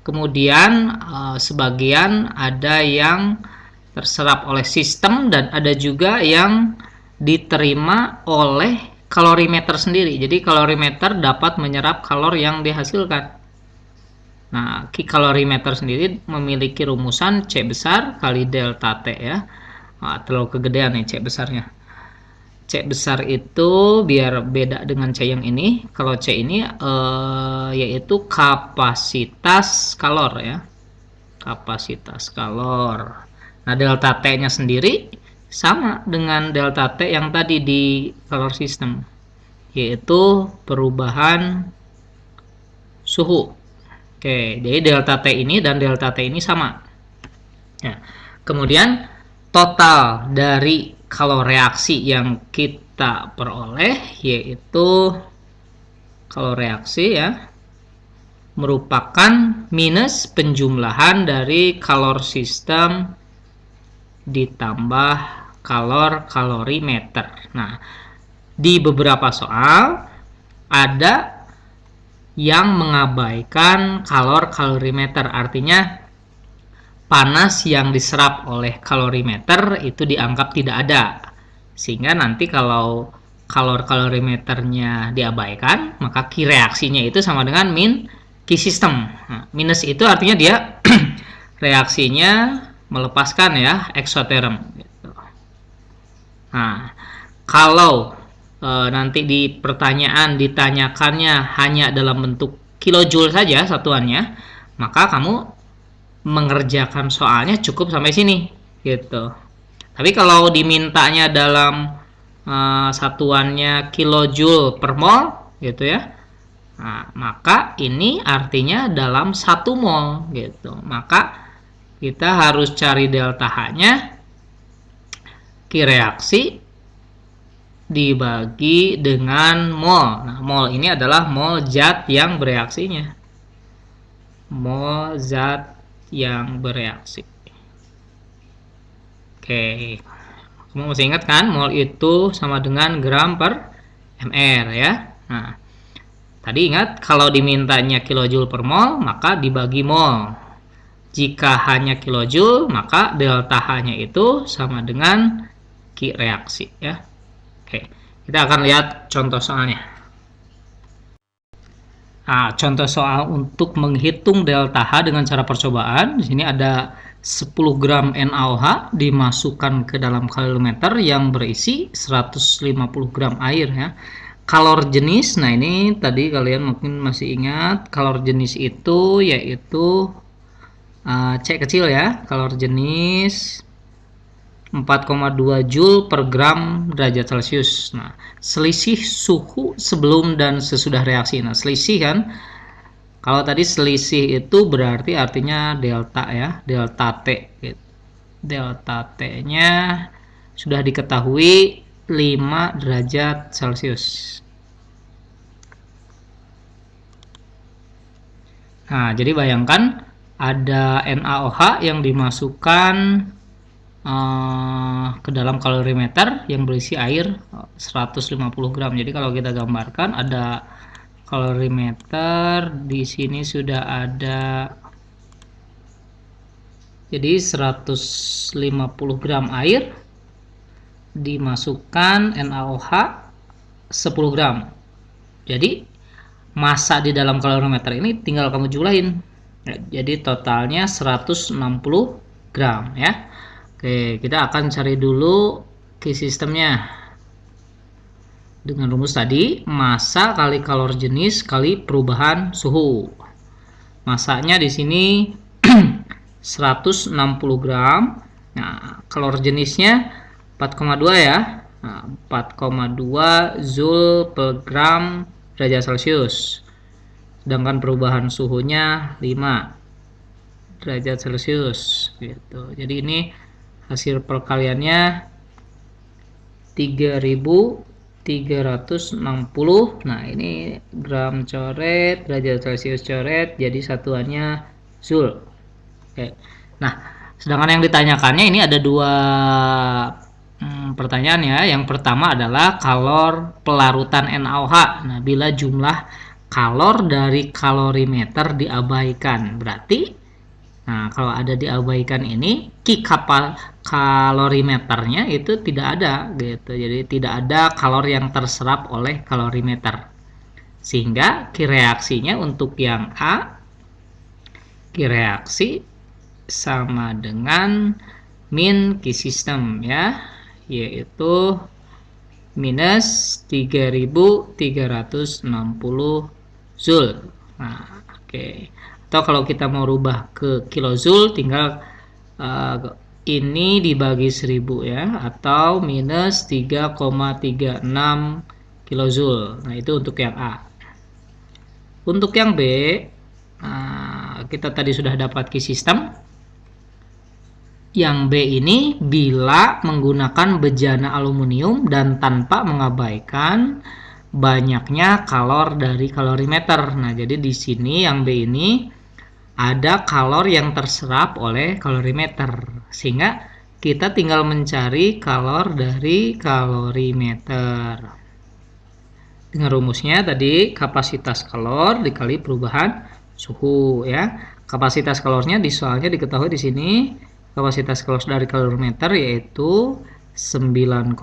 kemudian sebagian ada yang terserap oleh sistem dan ada juga yang diterima oleh kalorimeter sendiri. Jadi kalorimeter dapat menyerap kalor yang dihasilkan. Nah, kalorimeter sendiri memiliki rumusan C besar kali delta T ya. Nah, terlalu kegedean nih C besarnya. C besar itu biar beda dengan C yang ini. Kalau C ini yaitu kapasitas kalor ya. Kapasitas kalor. Nah, delta T-nya sendiri sama dengan delta T yang tadi di kalor system, yaitu perubahan suhu. Oke, jadi delta T ini dan delta T ini sama. Ya. Kemudian total dari kalor reaksi yang kita peroleh yaitu kalor reaksi ya merupakan minus penjumlahan dari kalor sistem ditambah kalor kalorimeter. Nah, di beberapa soal ada yang mengabaikan kalor kalorimeter, artinya panas yang diserap oleh kalorimeter itu dianggap tidak ada, sehingga nanti kalau kalor kalorimeternya diabaikan maka Q reaksinya itu sama dengan min Q sistem. Nah, minus itu artinya dia reaksinya melepaskan ya eksoterm gitu. Nah, kalau nanti di pertanyaan ditanyakannya hanya dalam bentuk kilojoule saja satuannya, maka kamu mengerjakan soalnya cukup sampai sini gitu. Tapi kalau dimintanya dalam satuannya kilojoule per mol gitu ya, nah, maka ini artinya dalam 1 mol gitu. Maka kita harus cari delta H-nya, Q reaksi dibagi dengan mol. Nah, mol ini adalah mol zat yang bereaksinya. Mol zat yang bereaksi. Oke. Kamu masih ingat kan? Mol itu sama dengan gram per mr ya. Nah, tadi ingat kalau dimintanya kilojoule per mol, maka dibagi mol. Jika hanya kilojoule, maka delta H-nya itu sama dengan Q reaksi ya. Oke, kita akan lihat contoh soalnya. Nah, contoh soal untuk menghitung delta H dengan cara percobaan. Di sini ada 10 gram NaOH dimasukkan ke dalam kalorimeter yang berisi 150 gram air ya. Kalor jenis, nah ini tadi kalian mungkin masih ingat, kalor jenis itu yaitu C kecil ya, kalor jenis 4,2 Joule per gram derajat Celcius. Nah, selisih suhu sebelum dan sesudah reaksi. Nah, selisih kan, kalau tadi selisih itu berarti artinya delta ya, delta T. Delta T-nya sudah diketahui 5 derajat Celcius. Nah, jadi bayangkan ada NaOH yang dimasukkan ke dalam kalorimeter yang berisi air 150 gram. Jadi kalau kita gambarkan ada kalorimeter, di sini sudah ada, jadi 150 gram air dimasukkan NaOH 10 gram. Jadi massa di dalam kalorimeter ini tinggal kamu jumlahin. Jadi totalnya 160 gram ya. Oke, kita akan cari dulu Q sistemnya. Dengan rumus tadi, massa kali kalor jenis kali perubahan suhu. Massanya di sini 160 gram. Nah, kalor jenisnya 4,2 ya. Nah, 4,2 Joule per gram derajat Celcius. Sedangkan perubahan suhunya 5 derajat Celcius gitu. Jadi ini hasil perkaliannya 3360. Nah, ini gram coret, derajat Celcius coret, jadi satuannya Joule. Oke. Nah, sedangkan yang ditanyakannya ini ada dua pertanyaan ya. Yang pertama adalah kalor pelarutan NaOH. Nah, bila jumlah kalor dari kalorimeter diabaikan, berarti nah, kalau ada diabaikan ini, Q kalorimeternya itu tidak ada gitu. Jadi tidak ada kalor yang terserap oleh kalorimeter. Sehingga Q reaksinya untuk yang A Q reaksi sama dengan min Q sistem ya, yaitu minus 3360 Joule. Nah, oke. Atau kalau kita mau rubah ke kilojoule, tinggal ini dibagi 1000 ya, atau minus 3,36 kilojoule. Nah, itu untuk yang A. Untuk yang B, kita tadi sudah dapat Q sistem. Yang B ini bila menggunakan bejana aluminium dan tanpa mengabaikan banyaknya kalor dari kalorimeter. Nah, jadi di sini yang B ini ada kalor yang terserap oleh kalorimeter, sehingga kita tinggal mencari kalor dari kalorimeter. Dengan rumusnya tadi kapasitas kalor dikali perubahan suhu ya. Kapasitas kalornya di soalnya diketahui di sini. Kapasitas kalor dari kalorimeter yaitu 9,1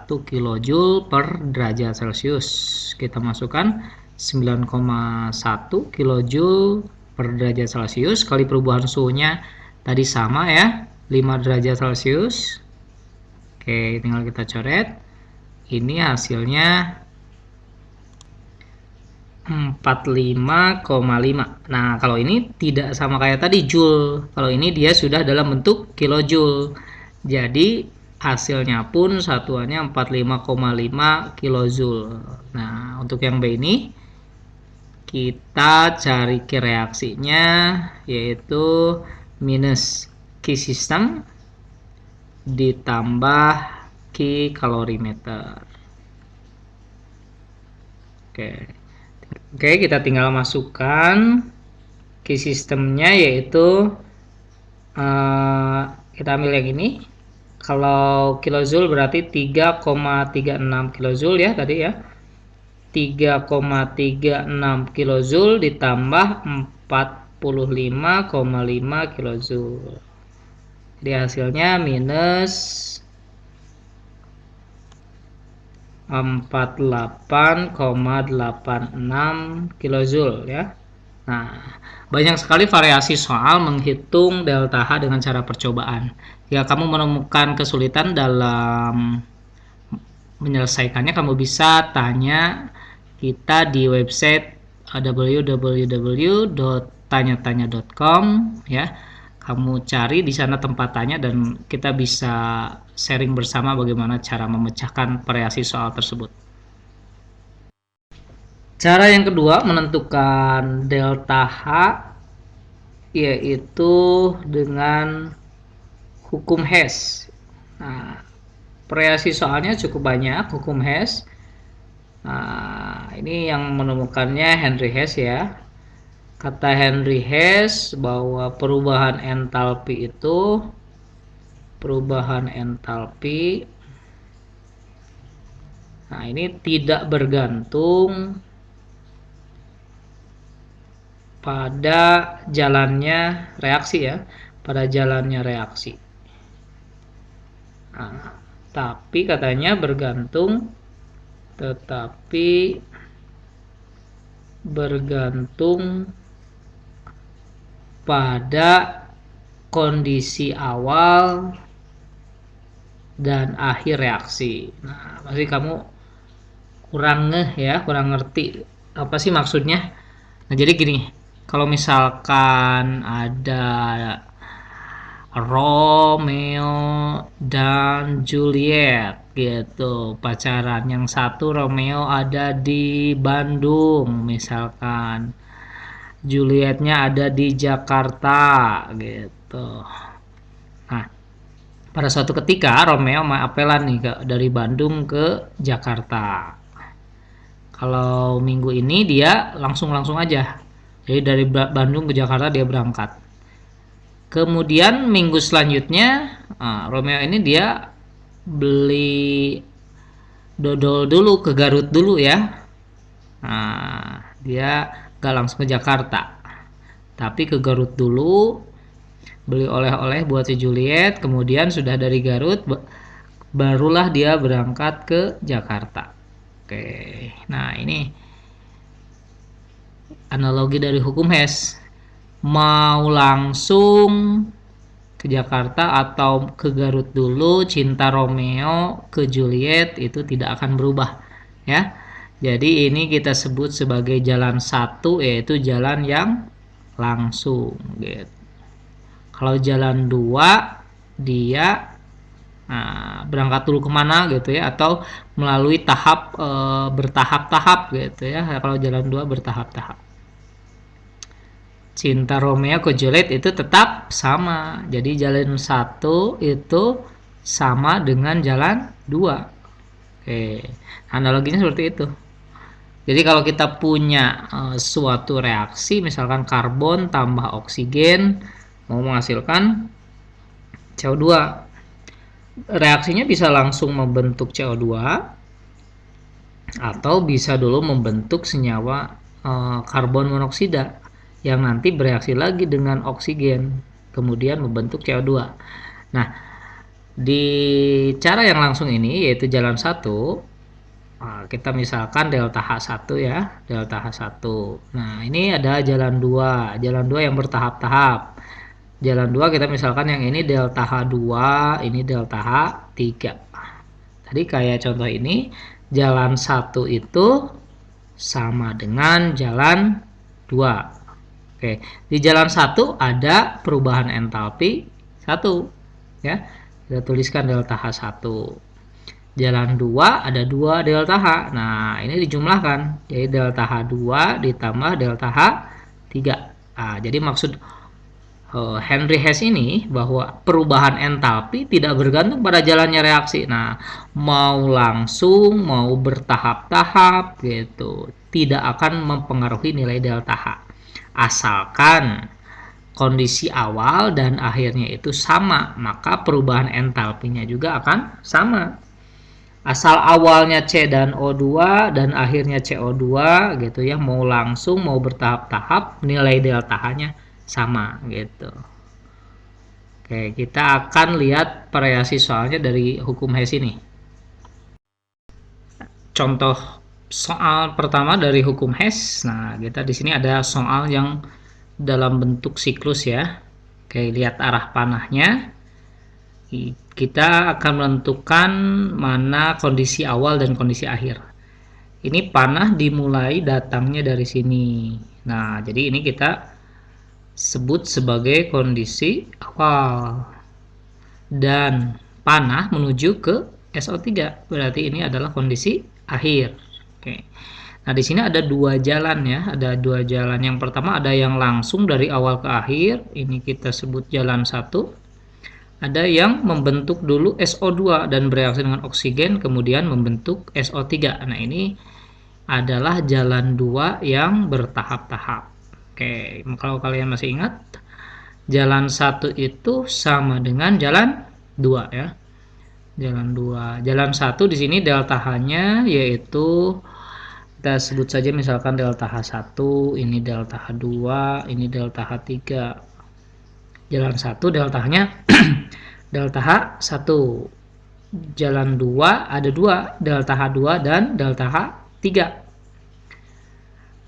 kJ per derajat Celcius. Kita masukkan 9,1 kJ per derajat Celcius kali perubahan suhunya tadi sama ya, 5 derajat Celcius. Oke, tinggal kita coret. Ini hasilnya 45,5. Nah, kalau ini tidak sama kayak tadi Joule. Kalau ini dia sudah dalam bentuk kilojoule. Jadi hasilnya pun satuannya 45,5 kilojoule. Nah, untuk yang B ini kita cari Q reaksinya, yaitu minus Q sistem ditambah Q kalorimeter. Oke, kita tinggal masukkan Q sistemnya, yaitu kita ambil yang ini. Kalau kilojoule berarti 3,36 kilojoule ya tadi ya. 3,36 kilojoule ditambah 45,5 kilojoule. Jadi hasilnya minus 48,86 kilojoule ya. Nah, banyak sekali variasi soal menghitung delta H dengan cara percobaan. Jika kamu menemukan kesulitan dalam menyelesaikannya, kamu bisa tanya kita di website www.tanyatanya.com ya. Kamu cari di sana tempat tanya dan kita bisa sharing bersama bagaimana cara memecahkan variasi soal tersebut. Cara yang kedua menentukan delta H yaitu dengan hukum Hess. Nah, variasi soalnya cukup banyak hukum Hess. Nah, ini yang menemukannya Henry Hess ya. Kata Henry Hess bahwa perubahan entalpi nah ini tidak bergantung pada jalannya reaksi ya, pada jalannya reaksi. Nah, tapi katanya bergantung pada kondisi awal dan akhir reaksi. Nah, pasti kamu kurang ngerti apa sih maksudnya. Nah, jadi gini, kalau misalkan ada Romeo dan Juliet gitu pacaran, yang satu Romeo ada di Bandung misalkan, Julietnya ada di Jakarta gitu. Nah, pada suatu ketika Romeo apelan nih dari Bandung ke Jakarta. Kalau minggu ini dia langsung aja. Jadi dari Bandung ke Jakarta dia berangkat. Kemudian minggu selanjutnya Romeo ini dia beli dodol dulu ke Garut dulu ya. Nah, dia gak langsung ke Jakarta, tapi ke Garut dulu, beli oleh-oleh buat si Juliet, kemudian sudah dari Garut barulah dia berangkat ke Jakarta. Oke, nah ini analogi dari hukum Hess. mau langsung ke Jakarta atau ke Garut dulu, Cinta Romeo ke Juliet itu tidak akan berubah ya. Jadi ini kita sebut sebagai jalan satu, yaitu jalan yang langsung gitu. Kalau jalan dua dia berangkat dulu kemana gitu ya, atau melalui tahap bertahap-tahap gitu ya. Kalau jalan dua bertahap-tahap. Cinta Romeo ke Juliet itu tetap sama. Jadi jalan satu itu sama dengan jalan dua. Oke, analoginya seperti itu. Jadi kalau kita punya suatu reaksi, misalkan karbon tambah oksigen mau menghasilkan CO2. Reaksinya bisa langsung membentuk CO2 atau bisa dulu membentuk senyawa karbon monoksida yang nanti bereaksi lagi dengan oksigen, kemudian membentuk CO2. Nah, di cara yang langsung ini, yaitu jalan satu, kita misalkan delta H1 ya, delta H1. Nah, ini ada jalan 2, jalan 2 yang bertahap-tahap. Jalan 2 kita misalkan yang ini delta H2, ini delta H3. Tadi kayak contoh ini, jalan 1 itu sama dengan jalan 2. Oke, di jalan 1 ada perubahan entalpi 1 ya. Kita tuliskan delta H1. Jalan 2 ada 2 delta H. Nah, ini dijumlahkan. Jadi delta H2 ditambah delta H3. Nah, jadi maksud Henry Hess ini bahwa perubahan entalpi tidak bergantung pada jalannya reaksi. Nah, mau langsung, mau bertahap-tahap gitu, tidak akan mempengaruhi nilai delta H. Asalkan kondisi awal dan akhirnya itu sama, maka perubahan entalpinya juga akan sama. Asal awalnya C dan O2 dan akhirnya CO2 gitu ya, mau langsung mau bertahap-tahap, nilai delta H-nya sama gitu. Oke, kita akan lihat variasi soalnya dari hukum Hess ini. Contoh soal pertama dari hukum Hess. Nah, kita di sini ada soal yang dalam bentuk siklus ya. Oke, lihat arah panahnya. Kita akan menentukan mana kondisi awal dan kondisi akhir. Ini panah dimulai datangnya dari sini. Nah, jadi ini kita sebut sebagai kondisi awal. Dan panah menuju ke SO3. Berarti ini adalah kondisi akhir. Oke. Nah, di sini ada dua jalan ya, ada dua jalan. Yang pertama ada yang langsung dari awal ke akhir, ini kita sebut jalan 1. Ada yang membentuk dulu SO2 dan bereaksi dengan oksigen, kemudian membentuk SO3. Nah, ini adalah jalan 2 yang bertahap-tahap. Oke, kalau kalian masih ingat, jalan 1 itu sama dengan jalan 2 ya. Jalan 2. Jalan 1 di sini delta H-nya yaitu kita sebut saja misalkan delta H1, ini delta H2, ini delta H3. Jalan 1 delta H-nya delta H1. Jalan 2 ada 2, delta H2 dan delta H3.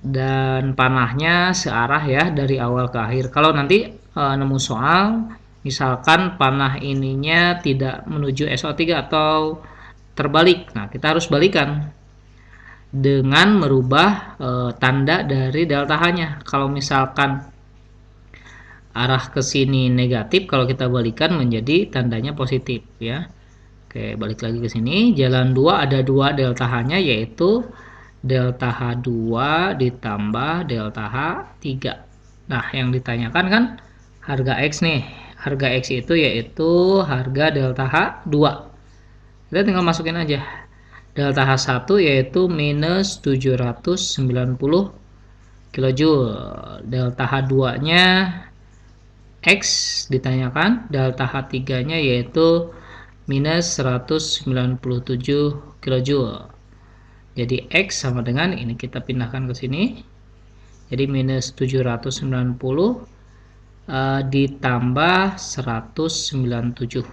Dan panahnya searah ya dari awal ke akhir. Kalau nanti nemu soal misalkan panah ininya tidak menuju SO3 atau terbalik, nah kita harus balikan dengan merubah tanda dari delta H-nya. Kalau misalkan arah ke sini negatif, kalau kita balikan menjadi tandanya positif ya. Oke, balik lagi ke sini. Jalan 2 ada 2 delta H-nya yaitu delta H2 ditambah delta H3. Nah, yang ditanyakan kan harga X nih. Harga X itu yaitu harga delta H2. Kita tinggal masukin aja. Delta H1 yaitu minus 790 kJ. Delta H2-nya X ditanyakan. Delta H3-nya yaitu minus 197 kJ. Jadi X sama dengan ini kita pindahkan ke sini. Jadi minus 790 ditambah 197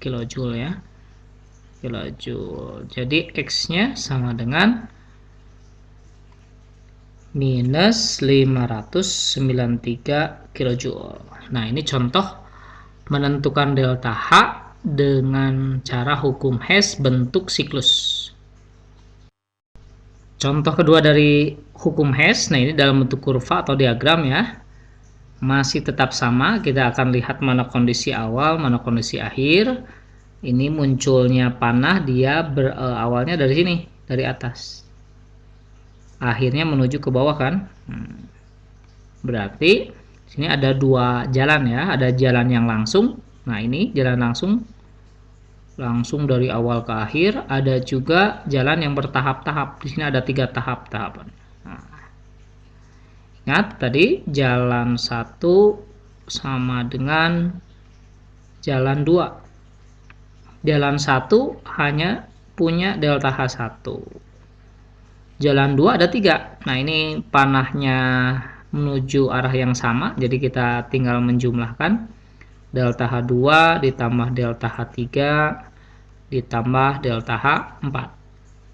kJ ya. Kilojoule. Jadi X-nya sama dengan minus 593 kilojoule. Nah, ini contoh menentukan delta H dengan cara hukum Hess bentuk siklus. Contoh kedua dari hukum Hess, nah ini dalam bentuk kurva atau diagram ya. Masih tetap sama, kita akan lihat mana kondisi awal, mana kondisi akhir. Ini munculnya panah, dia awalnya dari sini, dari atas. Akhirnya menuju ke bawah kan. Berarti sini ada dua jalan ya, ada jalan yang langsung. Nah, ini jalan langsung dari awal ke akhir, ada juga jalan yang bertahap-tahap. Di sini ada 3 tahap-tahapan. Nah, ingat tadi jalan 1 sama dengan jalan 2. Jalan 1 hanya punya delta H1. Jalan 2 ada 3. Nah, ini panahnya menuju arah yang sama, jadi kita tinggal menjumlahkan delta H2 ditambah delta H3 ditambah delta H4.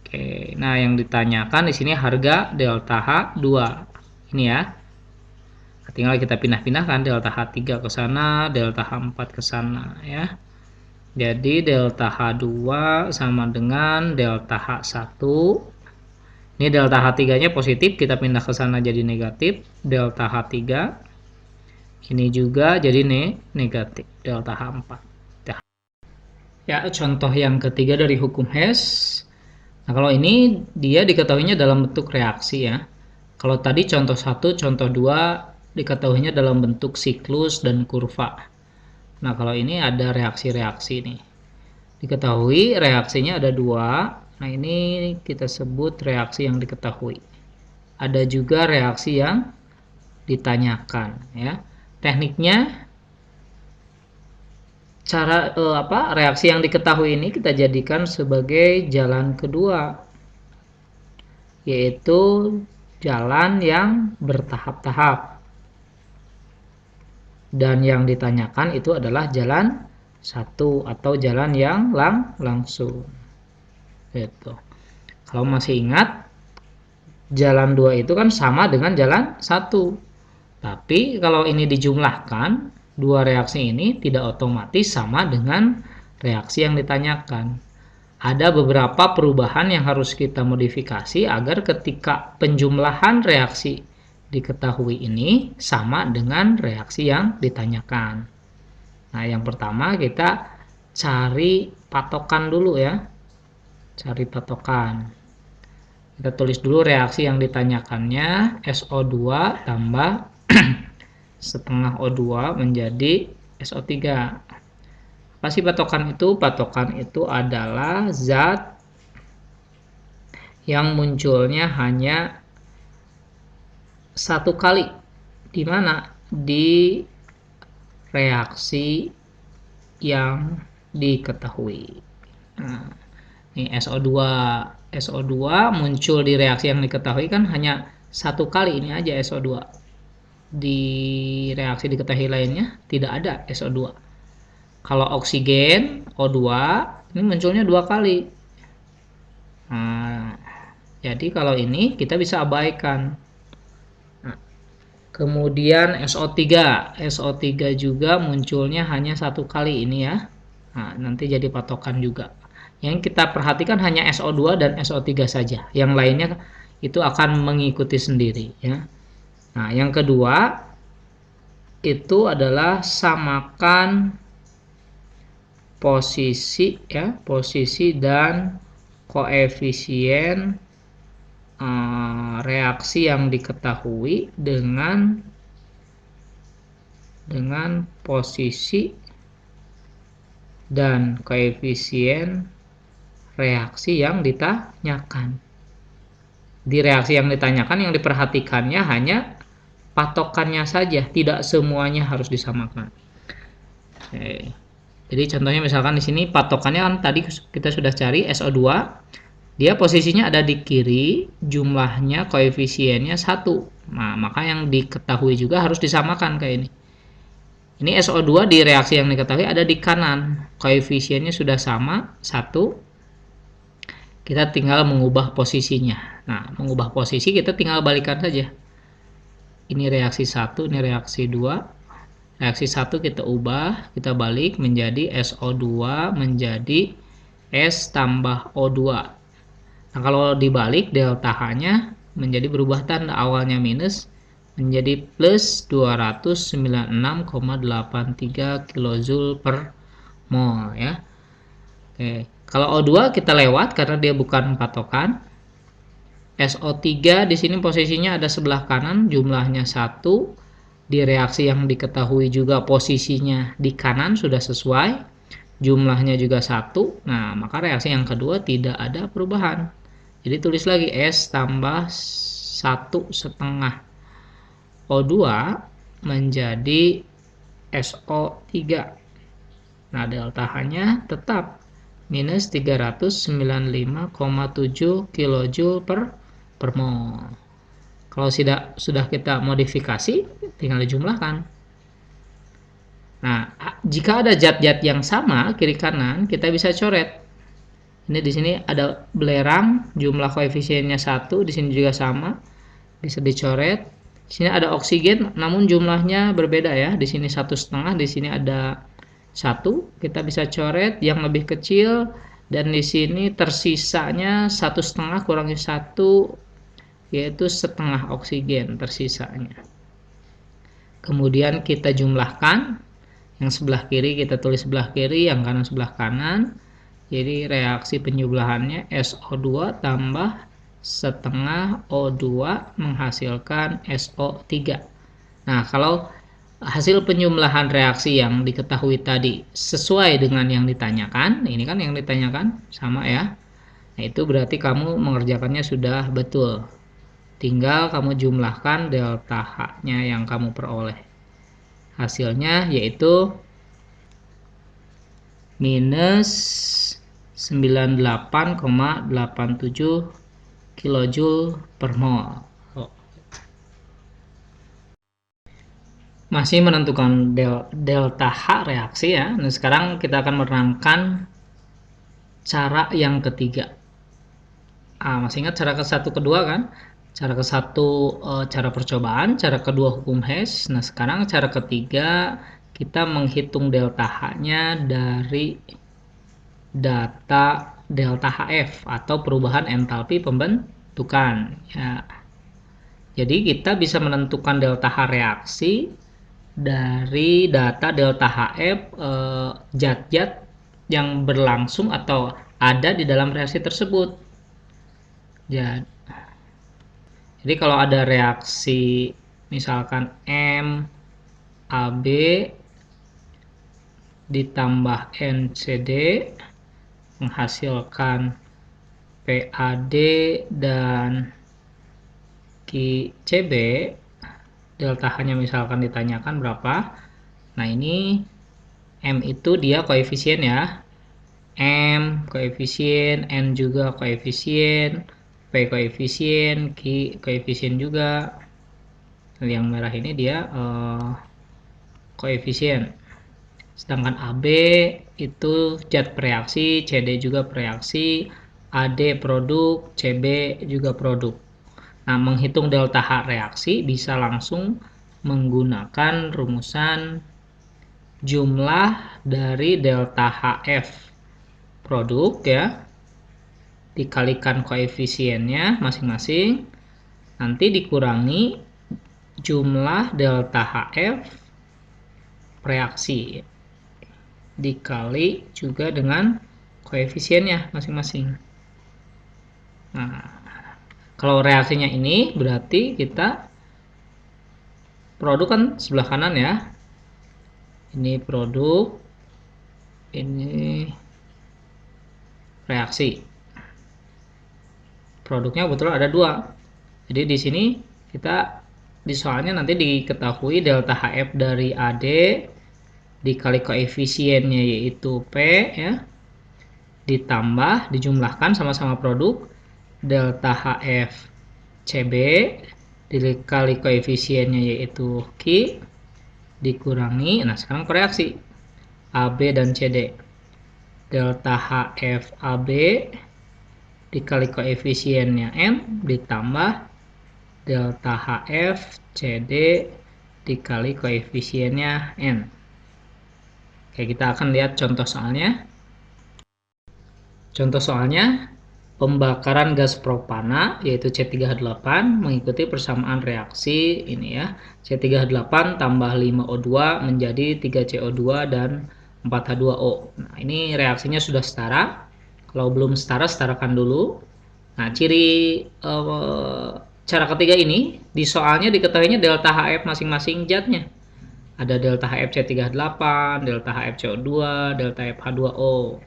Oke, nah yang ditanyakan di sini harga delta H2. Ini ya. Tinggal kita pindah-pindahkan delta H3 ke sana, delta H4 ke sana ya. Jadi delta H2 sama dengan delta H1. Ini delta H3-nya positif, kita pindah ke sana jadi negatif. Delta H3 ini juga jadi negatif, delta H4. Ya, contoh yang ketiga dari hukum Hess. Nah, kalau ini dia diketahuinya dalam bentuk reaksi ya. Kalau tadi contoh 1, contoh 2 diketahuinya dalam bentuk siklus dan kurva. Nah, kalau ini ada reaksi-reaksi nih. Diketahui reaksinya ada 2. Nah, ini kita sebut reaksi yang diketahui. Ada juga reaksi yang ditanyakan ya. Tekniknya reaksi yang diketahui ini kita jadikan sebagai jalan kedua, yaitu jalan yang bertahap-tahap, dan yang ditanyakan itu adalah jalan 1 atau jalan yang langsung. Gitu. Kalau masih ingat, jalan 2 itu kan sama dengan jalan 1, tapi kalau ini dijumlahkan, dua reaksi ini tidak otomatis sama dengan reaksi yang ditanyakan. Ada beberapa perubahan yang harus kita modifikasi agar ketika penjumlahan reaksi diketahui ini sama dengan reaksi yang ditanyakan. Nah, yang pertama kita cari patokan dulu ya. Cari patokan. Kita tulis dulu reaksi yang ditanyakannya, SO2 tambah setengah O2 menjadi SO3. Apa sih patokan itu? Patokan itu adalah zat yang munculnya hanya satu kali. Di mana? Di reaksi yang diketahui. Nah, ini SO2 muncul di reaksi yang diketahui kan hanya satu kali, ini aja SO2. Di reaksi diketahui lainnya tidak ada SO2. Kalau oksigen O2 ini munculnya 2 kali. Nah, jadi kalau ini kita bisa abaikan. Nah, kemudian SO3 juga munculnya hanya 1 kali ini ya. Nah, nanti jadi patokan juga. Yang kita perhatikan hanya SO2 dan SO3 saja. Yang lainnya itu akan mengikuti sendiri ya. Nah, yang kedua itu adalah samakan posisi ya, posisi dan koefisien reaksi yang diketahui dengan posisi dan koefisien reaksi yang ditanyakan. Di reaksi yang ditanyakan yang diperhatikannya hanya patokannya saja, tidak semuanya harus disamakan. Oke. Jadi contohnya misalkan di sini patokannya kan tadi kita sudah cari SO2, dia posisinya ada di kiri, jumlahnya koefisiennya 1. Nah, maka yang diketahui juga harus disamakan kayak ini. Ini SO2 di reaksi yang diketahui ada di kanan, koefisiennya sudah sama 1. kita tinggal mengubah posisinya. Nah, mengubah posisi kita tinggal balikan saja. Ini reaksi 1, ini reaksi 2. Reaksi 1 kita ubah, kita balik menjadi SO2 menjadi S tambah O2. Nah, kalau dibalik delta H-nya menjadi berubah tanda, awalnya minus menjadi plus 296,83 kJ per mol ya. Oke, kalau O2 kita lewat karena dia bukan patokan. SO3 di sini posisinya ada sebelah kanan, jumlahnya 1. Di reaksi yang diketahui juga posisinya di kanan sudah sesuai, jumlahnya juga 1. Nah, maka reaksi yang kedua tidak ada perubahan. Jadi tulis lagi S tambah 1,5 O2 menjadi SO3. Nah, delta H-nya tetap minus 395,7 kJ per mol. Kalau sudah kita modifikasi, tinggal dijumlahkan. Nah, jika ada zat-zat yang sama kiri kanan, kita bisa coret. Ini di sini ada belerang, jumlah koefisiennya 1, di sini juga sama, bisa dicoret. Di sini ada oksigen, namun jumlahnya berbeda ya. Di sini 1,5, di sini ada 1. Kita bisa coret yang lebih kecil, dan di sini tersisanya 1,5 kurangi 1, yaitu setengah oksigen tersisanya. Kemudian kita jumlahkan, yang sebelah kiri kita tulis sebelah kiri, yang kanan sebelah kanan. Jadi reaksi penjumlahannya SO2 tambah setengah O2 menghasilkan SO3. Nah, kalau hasil penjumlahan reaksi yang diketahui tadi sesuai dengan yang ditanyakan, ini kan yang ditanyakan sama ya. Nah, itu berarti kamu mengerjakannya sudah betul. Tinggal kamu jumlahkan delta H-nya yang kamu peroleh. Hasilnya yaitu minus 98,87 kJ per mol. Masih menentukan delta H reaksi ya. Nah, sekarang kita akan menerangkan cara yang ketiga. Masih ingat cara ke-1 kedua kan? Cara ke-1 cara percobaan, cara kedua hukum Hess. Nah, sekarang cara ketiga kita menghitung delta H-nya dari data delta HF atau perubahan entalpi pembentukan ya. Jadi kita bisa menentukan delta H reaksi dari data delta HF zat-zat yang berlangsung atau ada di dalam reaksi tersebut. Jadi kalau ada reaksi misalkan MAB ditambah NCD menghasilkan PAD dan QCB, delta H-nya misalkan ditanyakan berapa. Nah, ini M itu dia koefisien ya. M koefisien, N juga koefisien, P koefisien, Q koefisien juga. Yang merah ini dia koefisien. Sedangkan AB itu zat bereaksi, CD juga bereaksi, AD produk, CB juga produk. Nah, menghitung delta H reaksi bisa langsung menggunakan rumusan jumlah dari delta HF produk ya, dikalikan koefisiennya masing-masing, nanti dikurangi jumlah delta HF reaksi dikali juga dengan koefisiennya masing-masing. Nah, kalau reaksinya ini berarti kita produk kan sebelah kanan ya. Ini produk, ini reaksi. Produknya betul ada 2. Jadi di sini kita di soalnya nanti diketahui delta HF dari AD dikali koefisiennya yaitu P ya, ditambah dijumlahkan sama-sama produk delta HF CB dikali koefisiennya yaitu Q dikurangi. Nah, sekarang koreaksi AB dan CD. Delta HF AB dikali koefisiennya M ditambah delta HF CD dikali koefisiennya N. Oke, kita akan lihat contoh soalnya. Contoh soalnya, pembakaran gas propana yaitu C3H8 mengikuti persamaan reaksi ini ya. C3H8 tambah 5O2 menjadi 3CO2 dan 4H2O. Nah, ini reaksinya sudah setara. Kalau belum setara, setarakan dulu. Nah, ciri cara ketiga ini di soalnya diketahuinya delta HF masing-masing zatnya. Ada delta HF C3H8, delta HF CO2, delta HF H2O.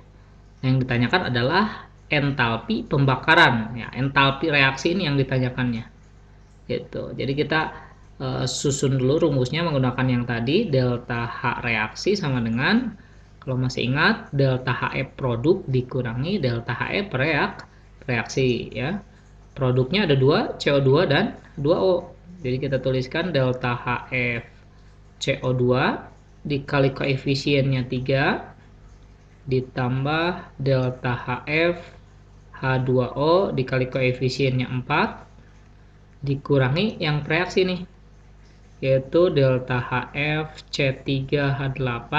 Yang ditanyakan adalah entalpi pembakaran, ya, entalpi reaksi ini yang ditanyakannya. Gitu. Jadi kita susun dulu rumusnya menggunakan yang tadi, delta H reaksi sama dengan, kalau masih ingat, delta HF produk dikurangi delta HF reaksi ya. Produknya ada 2, CO2 dan 2O. Jadi kita tuliskan delta HF CO2 dikali koefisiennya 3 ditambah delta HF H2O dikali koefisiennya 4 dikurangi yang reaksi nih, yaitu delta HF C3H8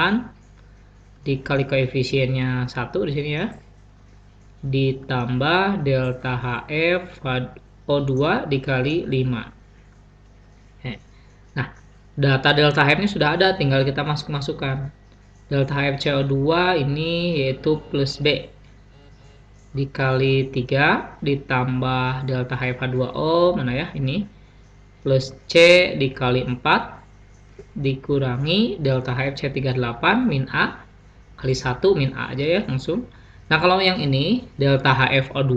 dikali koefisiennya 1 di sini ya, ditambah delta HF O2 dikali 5. Nah, data delta HF ini sudah ada, tinggal kita masukkan. Delta HF CO2 ini yaitu plus B dikali 3 ditambah delta HF H2O mana ya ini plus C dikali 4 dikurangi delta HF C38 min A kali 1 min A aja ya langsung. Nah, kalau yang ini delta HF O2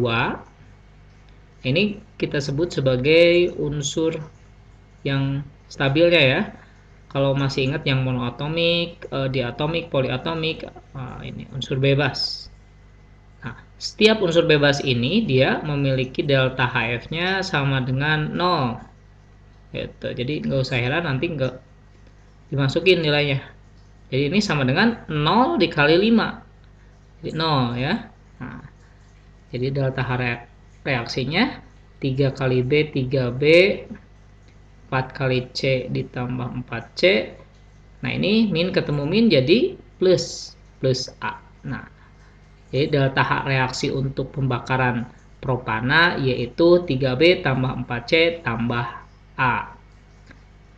ini kita sebut sebagai unsur yang stabilnya ya. Kalau masih ingat yang monoatomik, diatomik, poliatomik, ini unsur bebas. Nah, setiap unsur bebas ini dia memiliki delta HF-nya sama dengan 0. Gitu. Jadi nggak usah heran nanti nggak dimasukin nilainya. Jadi ini sama dengan 0 dikali 5. Jadi 0 ya. Nah, jadi delta H reaksinya 3 kali B 3B 4 kali C ditambah 4C. Nah, ini min ketemu min jadi plus A. Nah, jadi delta H reaksi untuk pembakaran propana yaitu 3B tambah 4C tambah A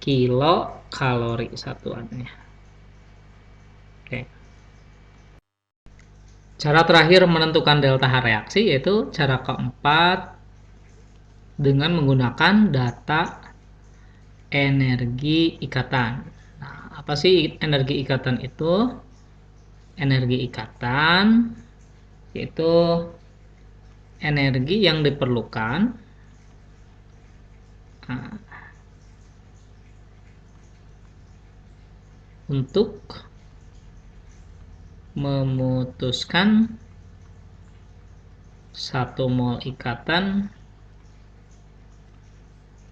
kilokalori satuannya. Oke. Cara terakhir menentukan delta H reaksi yaitu cara keempat dengan menggunakan data energi ikatan. Nah, apa sih energi ikatan itu? Energi ikatan yaitu energi yang diperlukan untuk memutuskan 1 mol ikatan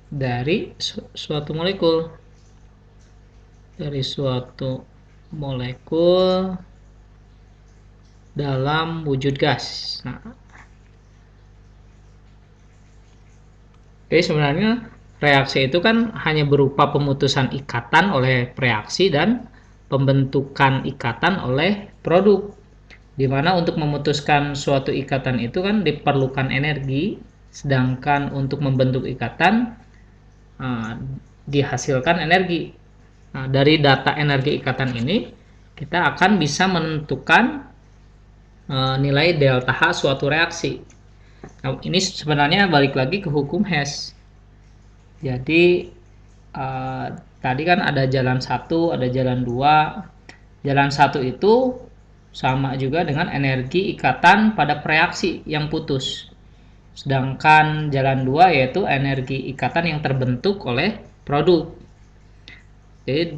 dari suatu molekul, dalam wujud gas. Nah, jadi sebenarnya reaksi itu kan hanya berupa pemutusan ikatan oleh reaksi dan pembentukan ikatan oleh produk. Dimana untuk memutuskan suatu ikatan itu kan diperlukan energi, sedangkan untuk membentuk ikatan dihasilkan energi. Nah, dari data energi ikatan ini kita akan bisa menentukan nilai delta H suatu reaksi. Nah, ini sebenarnya balik lagi ke hukum Hess. Jadi tadi kan ada jalan 1, ada jalan 2. Jalan 1 itu sama juga dengan energi ikatan pada reaksi yang putus. Sedangkan jalan 2 yaitu energi ikatan yang terbentuk oleh produk. Jadi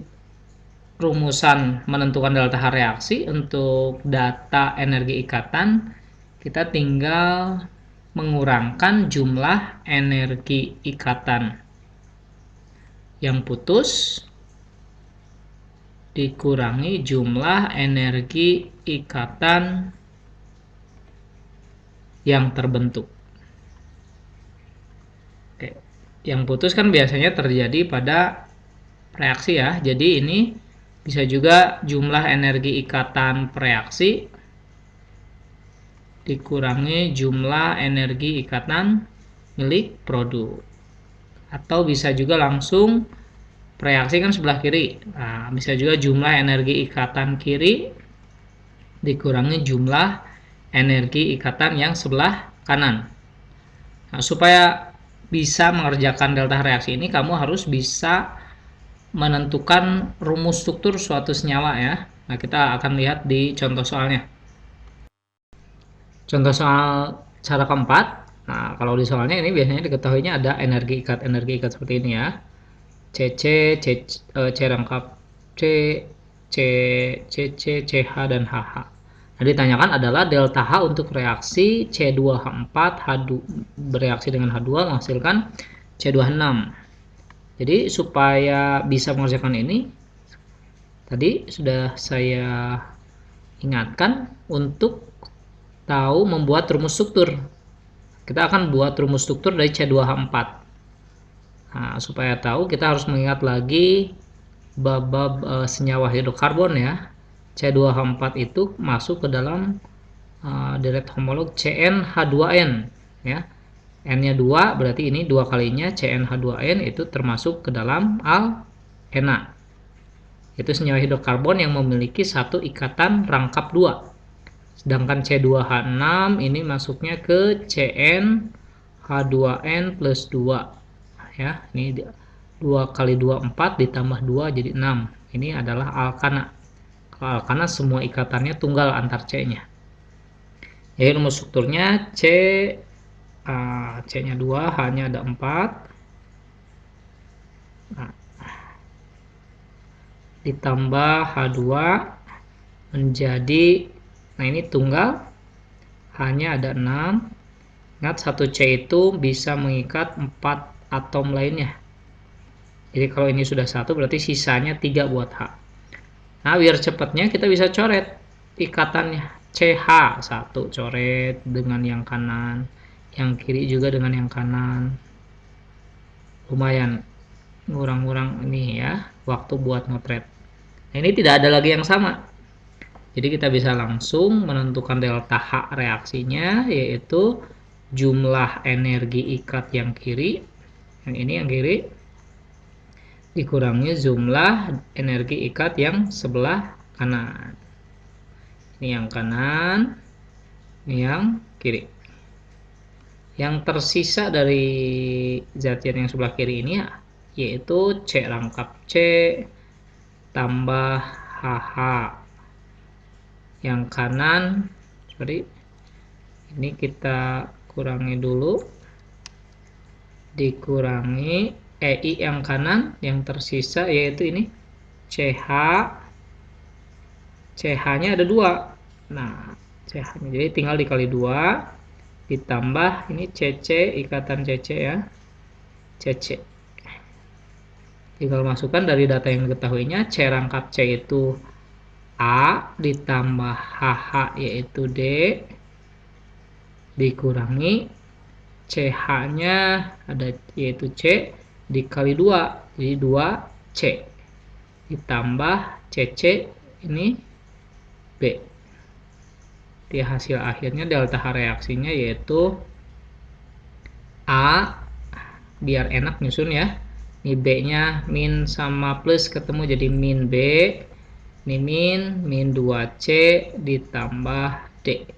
rumusan menentukan delta H reaksi untuk data energi ikatan, kita tinggal mengurangkan jumlah energi ikatan yang putus dikurangi jumlah energi ikatan yang terbentuk. Oke. Yang putus kan biasanya terjadi pada reaksi ya. Jadi ini bisa juga jumlah energi ikatan reaksi dikurangi jumlah energi ikatan milik produk. Atau bisa juga langsung reaksi kan sebelah kiri. Nah, bisa juga jumlah energi ikatan kiri dikurangi jumlah energi ikatan yang sebelah kanan. Nah, supaya bisa mengerjakan delta reaksi ini, kamu harus bisa menentukan rumus struktur suatu senyawa ya. Nah, kita akan lihat di contoh soalnya. Contoh soal cara keempat. Nah, kalau di soalnya ini biasanya diketahuinya ada energi ikat seperti ini ya. CC, C rangkap C, CC, CH, dan HH. Nah, ditanyakan adalah delta H untuk reaksi C2H4 bereaksi dengan H2 menghasilkan C26. Jadi supaya bisa mengerjakan ini, tadi sudah saya ingatkan untuk tahu membuat rumus struktur. Kita akan buat rumus struktur dari C2H4. Nah, supaya tahu kita harus mengingat lagi bab senyawa hidrokarbon ya. C2H4 itu masuk ke dalam direct homolog CnH2n ya. N-nya 2 berarti ini 2 kalinya CnH2n itu termasuk ke dalam alkena. Itu senyawa hidrokarbon yang memiliki satu ikatan rangkap 2. Sedangkan C2H6 ini masuknya ke CnH2n plus 2 ya. Ini 2 kali 2 4 ditambah 2 jadi 6. Ini adalah alkana. Kalau alkana semua ikatannya tunggal antar C-nya. Jadi rumus strukturnya C-nya 2, H-nya ada 4. Nah, ditambah H2 menjadi, nah ini tunggal, H-nya ada 6. Ingat 1 C itu bisa mengikat 4 atom lainnya. Jadi kalau ini sudah 1 berarti sisanya 3 buat H. Nah, biar cepatnya kita bisa coret ikatannya. CH1 coret dengan yang kanan, yang kiri juga dengan yang kanan. Lumayan ngurang-ngurang ini ya, waktu buat ngotret. Nah, ini tidak ada lagi yang sama. Jadi kita bisa langsung menentukan delta H reaksinya, yaitu jumlah energi ikat yang kiri, yang ini yang kiri, dikurangi jumlah energi ikat yang sebelah kanan. Ini yang kanan, ini yang kiri. Yang tersisa dari zatian yang sebelah kiri ini yaitu C rangkap C tambah HH. Yang kanan, sorry, ini kita kurangi dulu, dikurangi EI yang kanan, yang tersisa yaitu ini CH. CH-nya ada 2. Nah, CH-nya jadi tinggal dikali 2 ditambah ini CC, ikatan CC ya. CC. Tinggal masukkan dari data yang diketahuinya, C rangkap C itu A ditambah HH yaitu D dikurangi CH-nya ada yaitu C dikali 2 jadi 2C ditambah CC ini B. Di hasil akhirnya delta H reaksinya yaitu A, biar enak nyusun ya, ini B nya min sama plus ketemu jadi min B, ini min 2C ditambah D.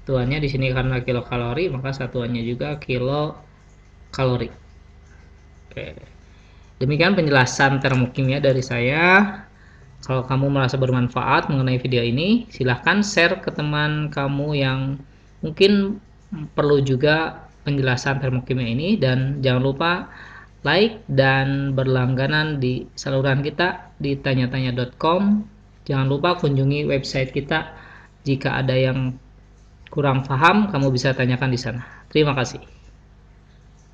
Satuannya di sini karena kilokalori maka satuannya juga kilokalori. Oke. Demikian penjelasan termokimia dari saya. Kalau kamu merasa bermanfaat mengenai video ini, silahkan share ke teman kamu yang mungkin perlu juga penjelasan termokimia ini, dan jangan lupa like dan berlangganan di saluran kita di tanyatanya.com. Jangan lupa kunjungi website kita. Jika ada yang kurang paham, kamu bisa tanyakan di sana. Terima kasih.